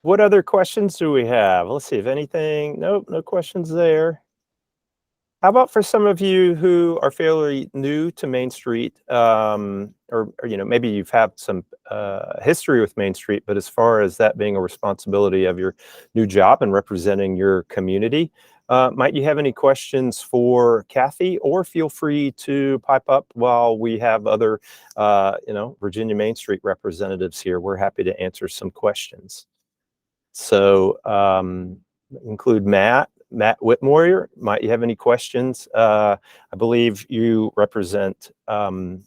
What other questions do we have? Let's see if anything. Nope, no questions there. How about for some of you who are fairly new to Main Street, or maybe you've had some history with Main Street, but as far as that being a responsibility of your new job and representing your community, might you have any questions for Kathy, or feel free to pipe up while we have other, Virginia Main Street representatives here. We're happy to answer some questions. So include Matt Whitmore. Might you have any questions? I believe you represent, oh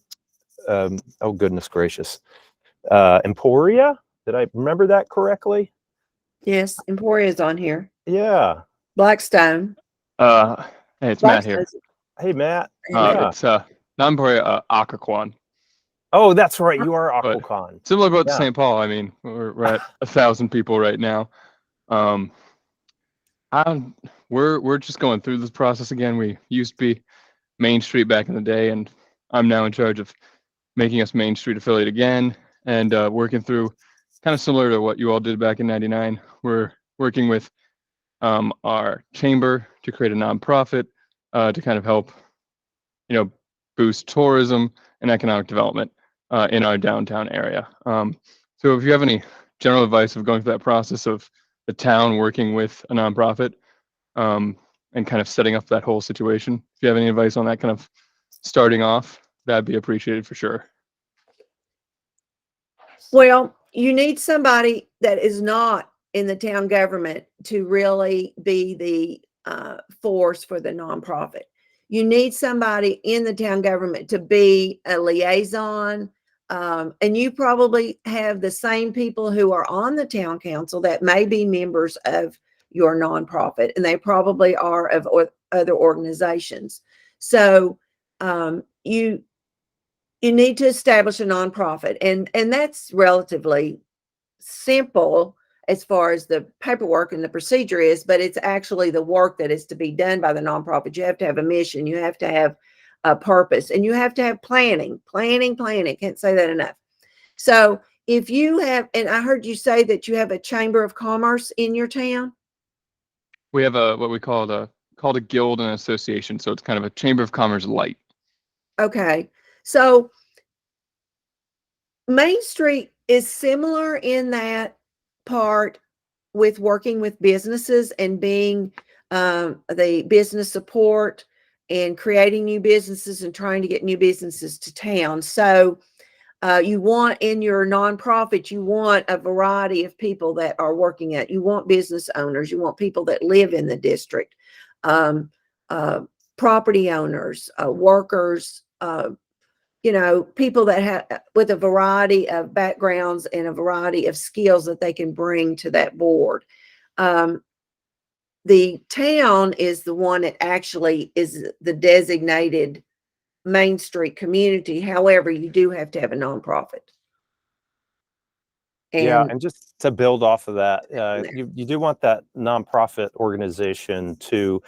goodness gracious, Emporia. Did I remember that correctly? Yes, Emporia is on here. Yeah. Blackstone. Hey, it's Matt here. Hey, Matt. It's not Emporia, Occoquan. Oh, that's right. You are Occoquan. Similar boat to St. Paul. I mean, we're at 1,000 people right now. We're just going through this process again. We used to be Main Street back in the day, and I'm now in charge of making us Main Street affiliate again and working through kind of similar to what you all did back in '99. We're working with our chamber to create a nonprofit to kind of help, boost tourism and economic development in our downtown area. So if you have any general advice of going through that process of the town working with a nonprofit and kind of setting up that whole situation, if you have any advice on that kind of starting off, that'd be appreciated for sure. Well, you need somebody that is not in the town government to really be the force for the nonprofit. You need somebody in the town government to be a liaison. And you probably have the same people who are on the town council that may be members of your nonprofit, and they probably are of other organizations. So you need to establish a nonprofit, and that's relatively simple as far as the paperwork and the procedure is, but it's actually the work that is to be done by the nonprofit. You have to have a mission, you have to have a purpose, and you have to have planning. Can't say that enough. So if you have, and I heard you say that you have a chamber of commerce in your town. We have what we call called a guild and association. So it's kind of a chamber of commerce light. Okay. So Main Street is similar in that part with working with businesses and being the business support and creating new businesses and trying to get new businesses to town. So you want in your nonprofit, you want a variety of people that are working at, you want business owners, you want people that live in the district, property owners, workers, people that have with a variety of backgrounds and a variety of skills that they can bring to that board. The town is the one that actually is the designated Main Street community. However, you do have to have a nonprofit. And just to build off of that, you do want that nonprofit organization to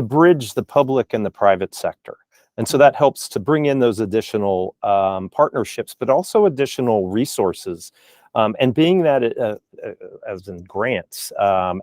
bridge the public and the private sector. And so that helps to bring in those additional partnerships, but also additional resources. And being that as in grants,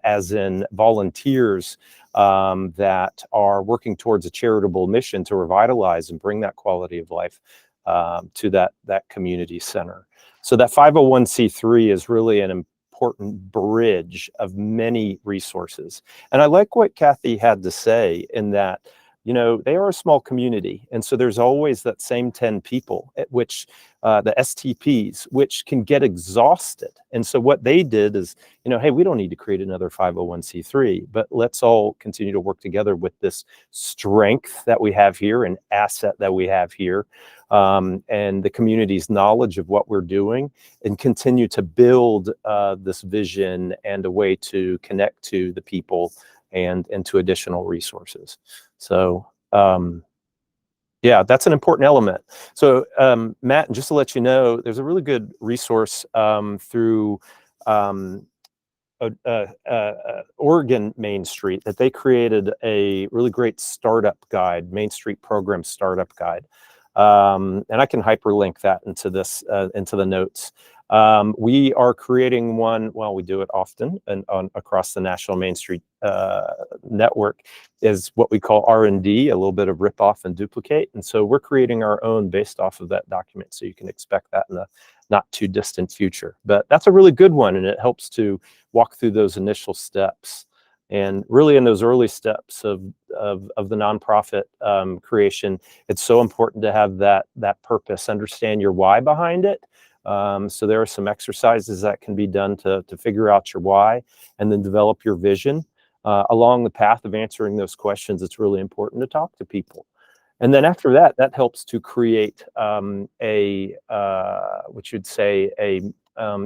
as in volunteers that are working towards a charitable mission to revitalize and bring that quality of life to that community center. So that 501c3 is really an important bridge of many resources. And I like what Kathy had to say in that, they are a small community. And so there's always that same 10 people at which the STPs, which can get exhausted. And so what they did is, hey, we don't need to create another 501c3, but let's all continue to work together with this strength that we have here, an asset that we have here, and the community's knowledge of what we're doing, and continue to build this vision and a way to connect to the people and to additional resources. So, yeah, that's an important element. So, Matt, just to let you know, there's a really good resource through Oregon Main Street that they created a really great startup guide, Main Street Program Startup Guide. And I can hyperlink that into into the notes. We are creating one, we do it often and across the National Main Street network, is what we call R&D, a little bit of rip off and duplicate. And so we're creating our own based off of that document. So you can expect that in the not too distant future. But that's a really good one, and it helps to walk through those initial steps. And really in those early steps of the nonprofit creation, it's so important to have that purpose, understand your why behind it. So there are some exercises that can be done to figure out your why, and then develop your vision. Along the path of answering those questions, it's really important to talk to people. And then after that, that helps to create what you'd say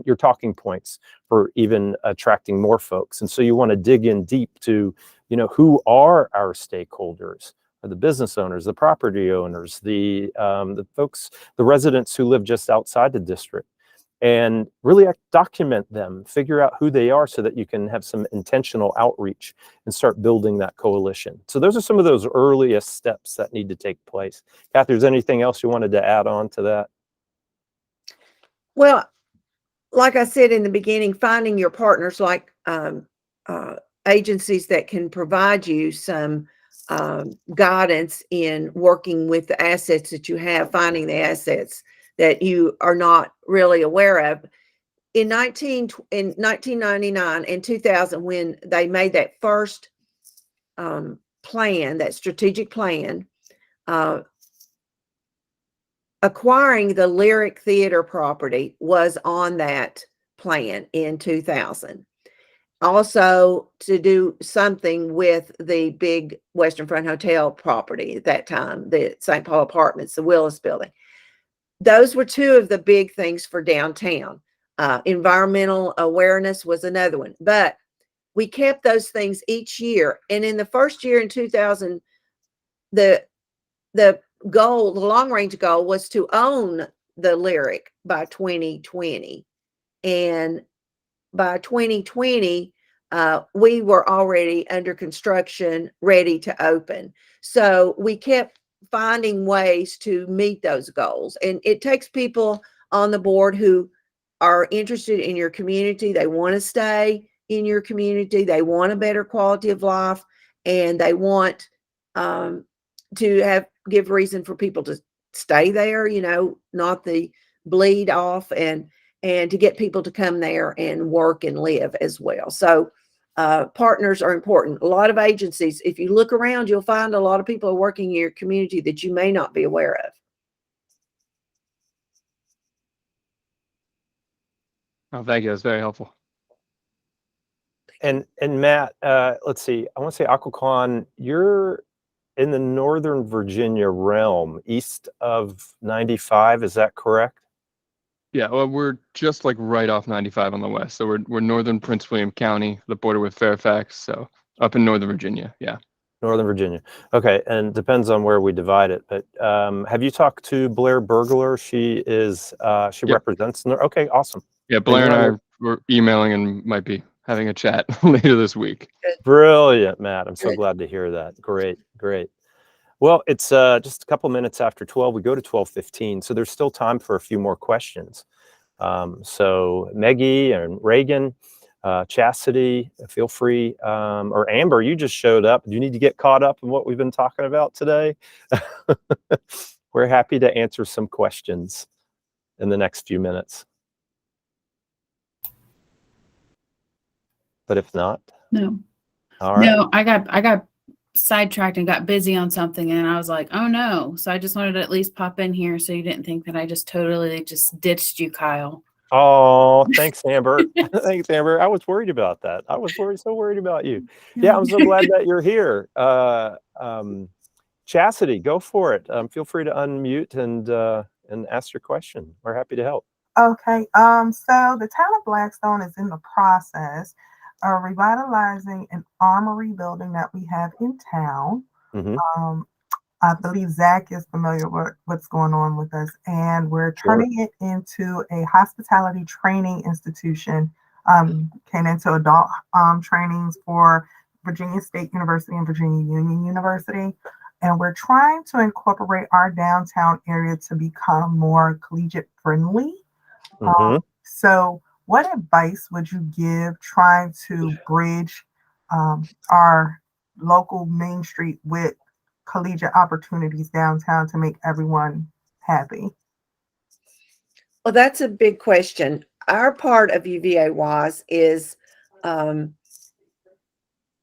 your talking points for even attracting more folks. And so you want to dig in deep to, who are our stakeholders? Are the business owners, the property owners, the folks, the residents who live just outside the district, and really document them, figure out who they are so that you can have some intentional outreach and start building that coalition. So those are some of those earliest steps that need to take place. Kathy, is there anything else you wanted to add on to that? Well, like I said in the beginning, finding your partners like a agencies that can provide you some guidance in working with the assets that you have, finding the assets that you are not really aware of. In 1999 and 2000, when they made that first plan, that strategic plan, acquiring the Lyric Theater property was on that plan in 2000. Also, to do something with the big Western Front Hotel property at that time, the St. Paul Apartments, the Willis Building. Those were two of the big things for downtown. Environmental awareness was another one. But we kept those things each year. And in the first year in 2000, the goal, the long range goal, was to own the Lyric by 2020. And by 2020, we were already under construction, ready to open. So we kept finding ways to meet those goals. And it takes people on the board who are interested in your community. They want to stay in your community. They want a better quality of life, and they want to give reason for people to stay there, you know, not the bleed off, and to get people to come there and work and live as well. So partners are important. A lot of agencies, if you look around, you'll find a lot of people are working in your community that you may not be aware of. Oh, thank you. That's very helpful. And Matt, let's see. I want to say, Occoquan, you're in the Northern Virginia realm, east of 95. Is that correct? Yeah, well, we're just like right off 95 on the west. So we're northern Prince William County, the border with Fairfax. So up in Northern Virginia. Yeah. Northern Virginia. Okay. And depends on where we divide it. But have you talked to Blair Burglar? She is, she Yep. represents. Okay. Awesome. Yeah. Blair and I were emailing and might be having a chat later this week. Brilliant, Matt. I'm so Good. glad to hear that. Great. Great. Well, it's just a couple minutes after 12. We go to 12:15, so there's still time for a few more questions. So Meggie and Reagan, Chastity, feel free, or Amber, you just showed up. Do you need to get caught up in what we've been talking about today? We're happy to answer some questions in the next few minutes. But if not, no. All right. No, I got sidetracked and got busy on something, and I was like, oh no. So I just wanted to at least pop in here so you didn't think that I just totally just ditched you, Kyle. Oh, thanks, Amber. Thanks, Amber. I was worried about that. I was so worried about you. Yeah, I'm so glad that you're here. Chastity, go for it. Feel free to unmute and ask your question. We're happy to help. Okay. So the town of Blackstone is in the process of revitalizing an armory building that we have in town. Mm-hmm. I believe Zach is familiar with what's going on with us, and we're turning it into a hospitality training institution. Came into adult trainings for Virginia State University and Virginia Union University. And we're trying to incorporate our downtown area to become more collegiate friendly. Mm-hmm. So what advice would you give trying to bridge our local Main Street with collegiate opportunities downtown to make everyone happy? Well, that's a big question. Our part of UVA WAS is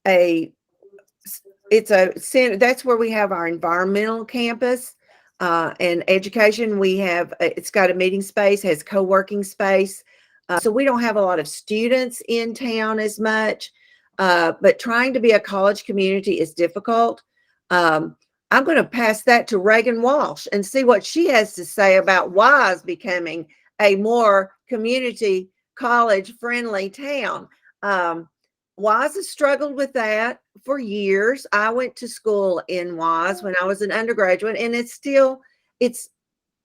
it's a center. That's where we have our environmental campus and education. We have, it's got a meeting space, has co-working space. So we don't have a lot of students in town as much, but trying to be a college community is difficult. I'm going to pass that to Reagan Walsh and see what she has to say about WISE becoming a more community college friendly town. WISE has struggled with that for years. I went to school in WISE when I was an undergraduate, and it's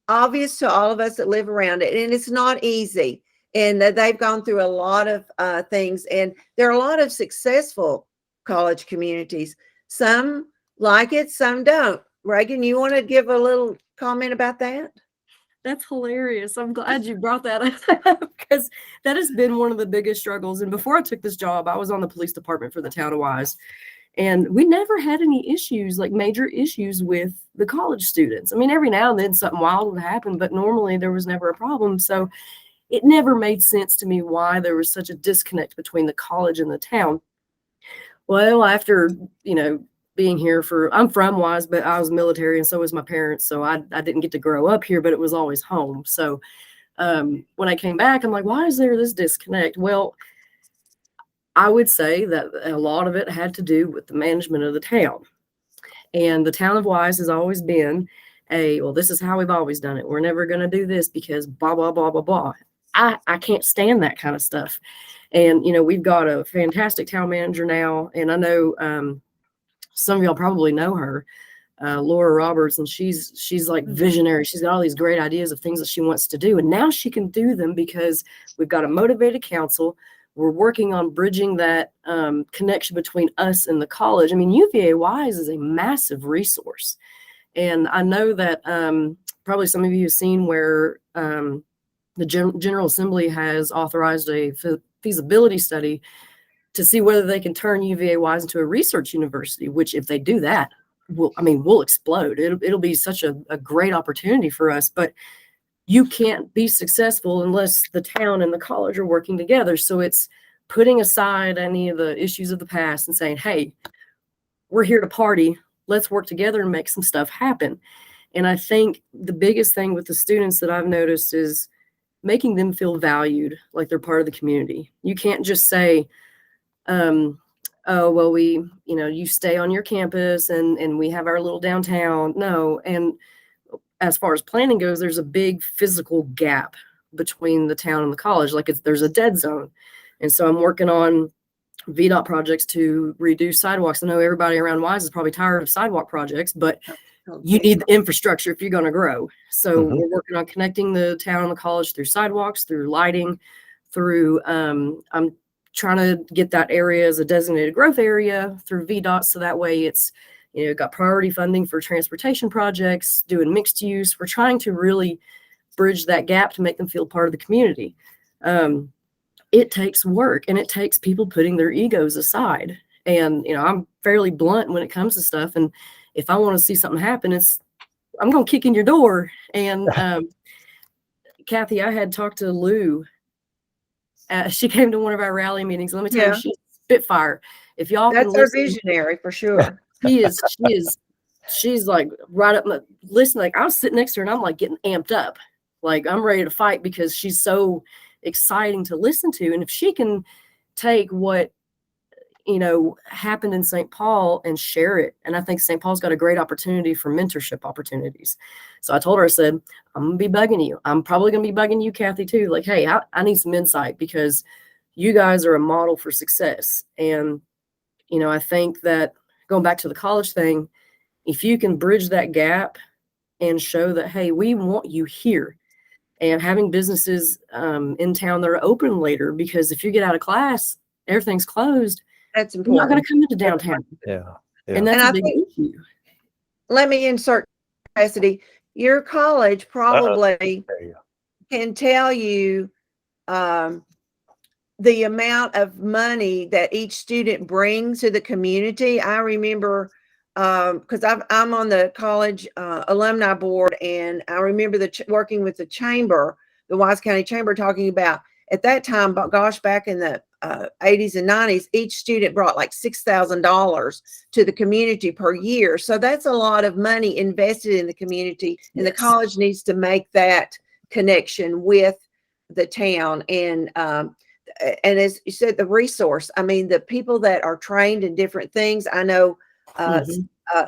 obvious to all of us that live around it, and it's not easy. And they've gone through a lot of things, and there are a lot of successful college communities. Some like it, some don't. Reagan, you want to give a little comment about that? That's hilarious. I'm glad you brought that up because that has been one of the biggest struggles. And before I took this job, I was on the police department for the town of Wise. And we never had any issues, like major issues with the college students. I mean, every now and then something wild would happen, but normally there was never a problem. So it never made sense to me why there was such a disconnect between the college and the town. Well, after, being here I'm from Wise, but I was military and so was my parents. So I didn't get to grow up here, but it was always home. So when I came back, I'm like, why is there this disconnect? Well, I would say that a lot of it had to do with the management of the town. And the town of Wise has always been well, this is how we've always done it. We're never going to do this because blah, blah, blah, blah, blah. I can't stand that kind of stuff. And, we've got a fantastic town manager now. And I know some of y'all probably know her, Laura Roberts, and she's like visionary. She's got all these great ideas of things that she wants to do. And now she can do them because we've got a motivated council. We're working on bridging that connection between us and the college. I mean, UVA Wise is a massive resource. And I know that probably some of you have seen where the General Assembly has authorized a feasibility study to see whether they can turn UVA Wise into a research university, which if they do that, we'll explode. It'll be such a great opportunity for us. But you can't be successful unless the town and the college are working together. So it's putting aside any of the issues of the past and saying, hey, we're here to party. Let's work together and make some stuff happen. And I think the biggest thing with the students that I've noticed is making them feel valued, like they're part of the community. You can't just say, oh, well, you stay on your campus and we have our little downtown. No. And as far as planning goes, there's a big physical gap between the town and the college. Like there's a dead zone. And so I'm working on VDOT projects to redo sidewalks. I know everybody around Wise is probably tired of sidewalk projects, but you need the infrastructure if you're going to grow. So we're working on connecting the town and the college through sidewalks, through lighting, through, I'm trying to get that area as a designated growth area through VDOT. So that way it's, got priority funding for transportation projects, doing mixed use. We're trying to really bridge that gap to make them feel part of the community. It takes work and it takes people putting their egos aside. And, I'm fairly blunt when it comes to stuff. And if I want to see something happen, I'm going to kick in your door. And Kathy, I had talked to Lou. She came to one of our rally meetings. Let me tell you, she's Spitfire. If y'all That's our visionary for sure. She's like right up listen, like I was sitting next to her and I'm like getting amped up. Like I'm ready to fight because she's so exciting to listen to. And if she can take what, happened in St. Paul and share it. And I think St. Paul's got a great opportunity for mentorship opportunities. So I told her, I said, I'm going to be bugging you. I'm probably going to be bugging you, Kathy, too. Like, hey, I need some insight because you guys are a model for success. And, I think that going back to the college thing, if you can bridge that gap and show that, hey, we want you here, and having businesses in town that are open later, because if you get out of class, everything's closed. That's important. You're not going to come into downtown. Yeah. And that's a big issue. Let me insert, Cassidy. Your college probably can tell you the amount of money that each student brings to the community. I remember because I'm on the college alumni board, and I remember working with the chamber, the Wise County Chamber, talking about at that time, but gosh, back in the 80s and 90s, each student brought like $6,000 to the community per year. So that's a lot of money invested in the community, and the college needs to make that connection with the town. And as you said, the resource, I mean, the people that are trained in different things. I know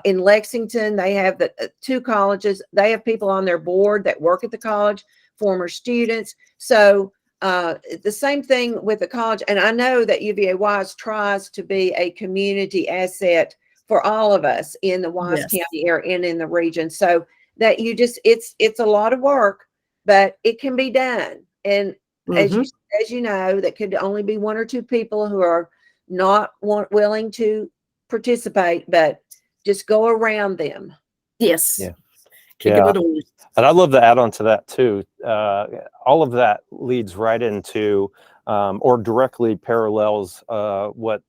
in Lexington, they have the two colleges. They have people on their board that work at the college, former students. So the same thing with the college. And I know that UVA Wise tries to be a community asset for all of us in the Wise County area and in the region. So that it's a lot of work, but it can be done. And as you know, that could only be one or two people who are not willing to participate, but just go around them. Yes. Yeah. kicking the doors. And I'd love to add on to that too. All of that leads right into or directly parallels what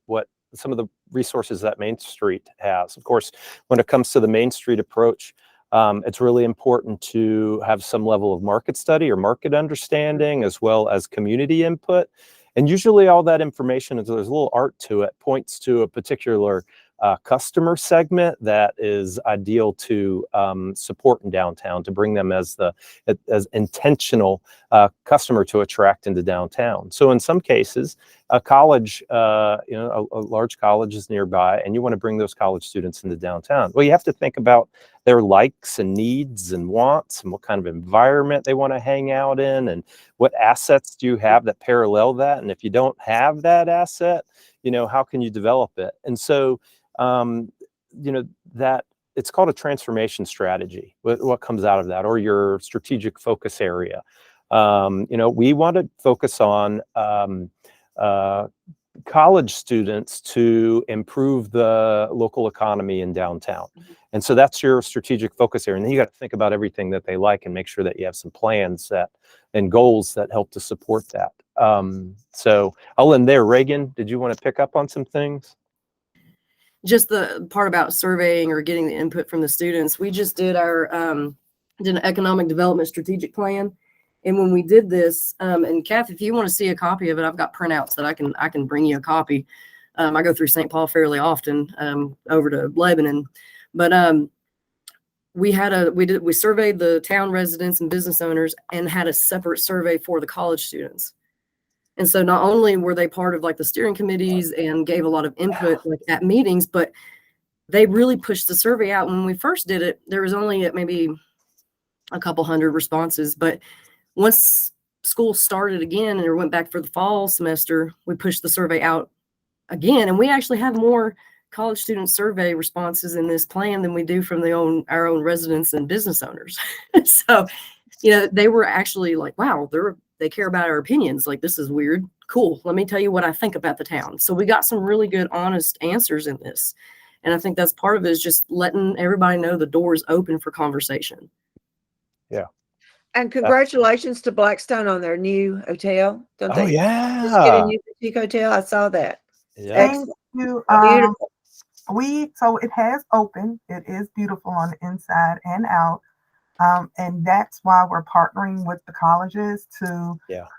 some of the resources that Main Street has. Of course, when it comes to the Main Street approach, it's really important to have some level of market study or market understanding, as well as community input. And usually all that information, there's a little art to it, points to a particular customer segment that is ideal to support in downtown, to bring them as intentional customer to attract into downtown. So in some cases, a college, a large college is nearby, and you want to bring those college students into downtown. Well, you have to think about their likes and needs and wants, and what kind of environment they want to hang out in, and what assets do you have that parallel that. And if you don't have that asset, how can you develop it? And so that it's called a transformation strategy, what comes out of that, or your strategic focus area. We want to focus on college students to improve the local economy in downtown. And so that's your strategic focus area. And then you got to think about everything that they like and make sure that you have some plans and goals that help to support that. So I'll end there. Reagan, did you want to pick up on some things? Just the part about surveying or getting the input from the students. We just did an economic development strategic plan. And when we did this, and Kath, if you want to see a copy of it, I've got printouts that I can bring you a copy. I go through St. Paul fairly often, over to Lebanon, but we surveyed the town residents and business owners and had a separate survey for the college students. And so not only were they part of like the steering committees and gave a lot of input like at meetings, but they really pushed the survey out. When we first did it, there was only maybe a couple hundred responses, but once school started again and it went back for the fall semester, we pushed the survey out again. And we actually have more college student survey responses in this plan than we do from our own residents and business owners. So, they were actually like, wow, they care about our opinions. Like, this is weird. Cool. Let me tell you what I think about the town. So we got some really good, honest answers in this. And I think that's part of it, is just letting everybody know the door is open for conversation. Yeah. And congratulations to Blackstone on their new hotel. Don't they? Yeah. Just get a new boutique hotel. I saw that. Yeah. Thank you. Beautiful. So it has opened. It is beautiful on the inside and out. And that's why we're partnering with the colleges to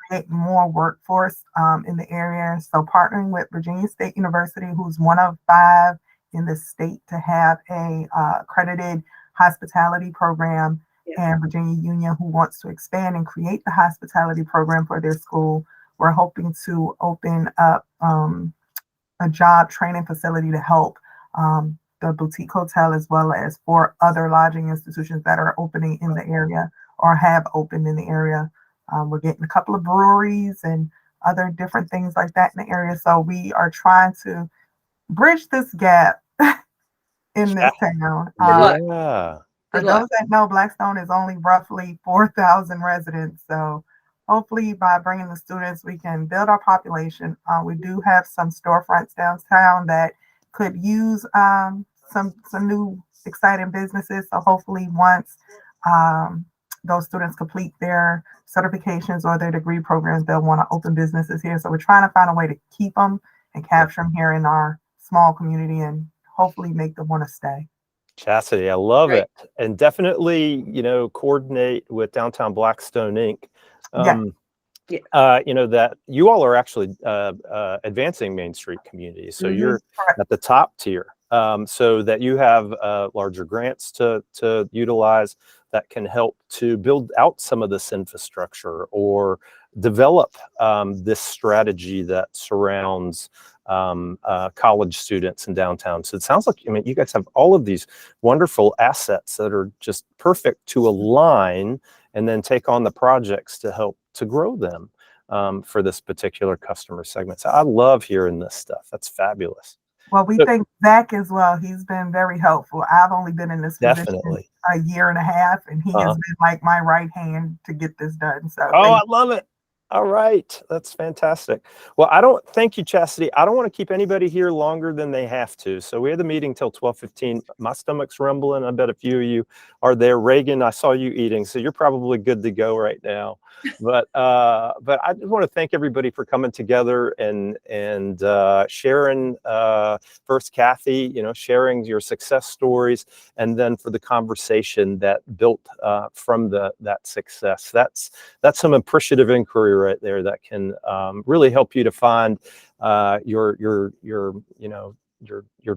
create more workforce in the area. So partnering with Virginia State University, who's one of 5 in the state to have a accredited hospitality program, and Virginia Union, who wants to expand and create the hospitality program for their school. We're hoping to open up a job training facility to help the boutique hotel, as well as 4 other lodging institutions that are opening in the area or have opened in the area. We're getting a couple of breweries and other different things like that in the area. So we are trying to bridge this gap in this town. For those that know, Blackstone is only roughly 4,000 residents. So hopefully by bringing the students, we can build our population. We do have some storefronts downtown that could use some new exciting businesses. So hopefully once those students complete their certifications or their degree programs, they'll want to open businesses here. So we're trying to find a way to keep them and capture them here in our small community and hopefully make them want to stay. Chastity, I love it. And definitely, coordinate with Downtown Blackstone Inc. That you all are actually advancing Main Street communities. So you're at the top tier, so that you have larger grants to utilize that can help to build out some of this infrastructure or develop this strategy that surrounds college students in downtown. So it sounds like, you guys have all of these wonderful assets that are just perfect to align and then take on the projects to help to grow them for this particular customer segment. So I love hearing this stuff. That's fabulous. Well, we thank Zach as well. He's been very helpful. I've only been in this position a year and a half, and he has been like my right hand to get this done. So I love it. All right, that's fantastic. Well, thank you, Chastity. I don't want to keep anybody here longer than they have to. So we had the meeting till 12:15. My stomach's rumbling. I bet a few of you are there. Reagan, I saw you eating, so you're probably good to go right now. But I just want to thank everybody for coming together and sharing. First, Kathy, sharing your success stories, and then for the conversation that built from that success. That's some appreciative inquiry right there that can really help you to find your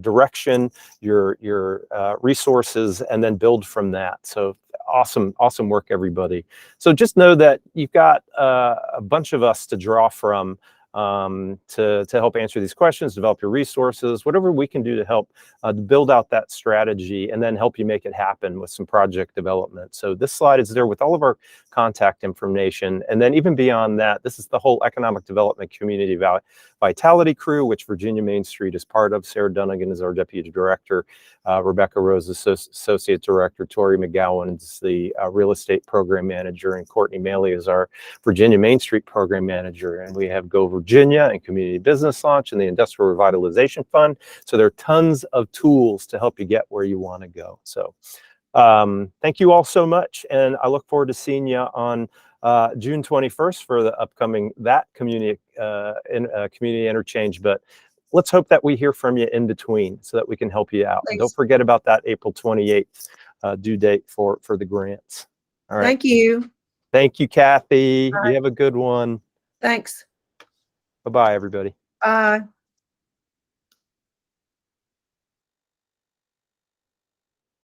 direction, your resources, and then build from that. So awesome work, everybody. So just know that you've got a bunch of us to draw from to help answer these questions, develop your resources, whatever we can do to help to build out that strategy and then help you make it happen with some project development. So this slide is there with all of our contact information. And then even beyond that, this is the whole economic development community vitality crew, which Virginia Main Street is part of. Sarah Dunnigan is our deputy director. Rebecca Rose, associate director. Tori McGowan is the real estate program manager, and Courtney Maley is our Virginia Main Street program manager. And we have Go Virginia and Community Business Launch and the Industrial Revitalization Fund. So there are tons of tools to help you get where you want to go. So thank you all so much, and I look forward to seeing you on June 21st for the upcoming community interchange. But let's hope that we hear from you in between so that we can help you out. And don't forget about that April 28th due date for the grants. All right. Thank you. Thank you, Kathy. All right. You have a good one. Thanks. Bye-bye, everybody. Bye.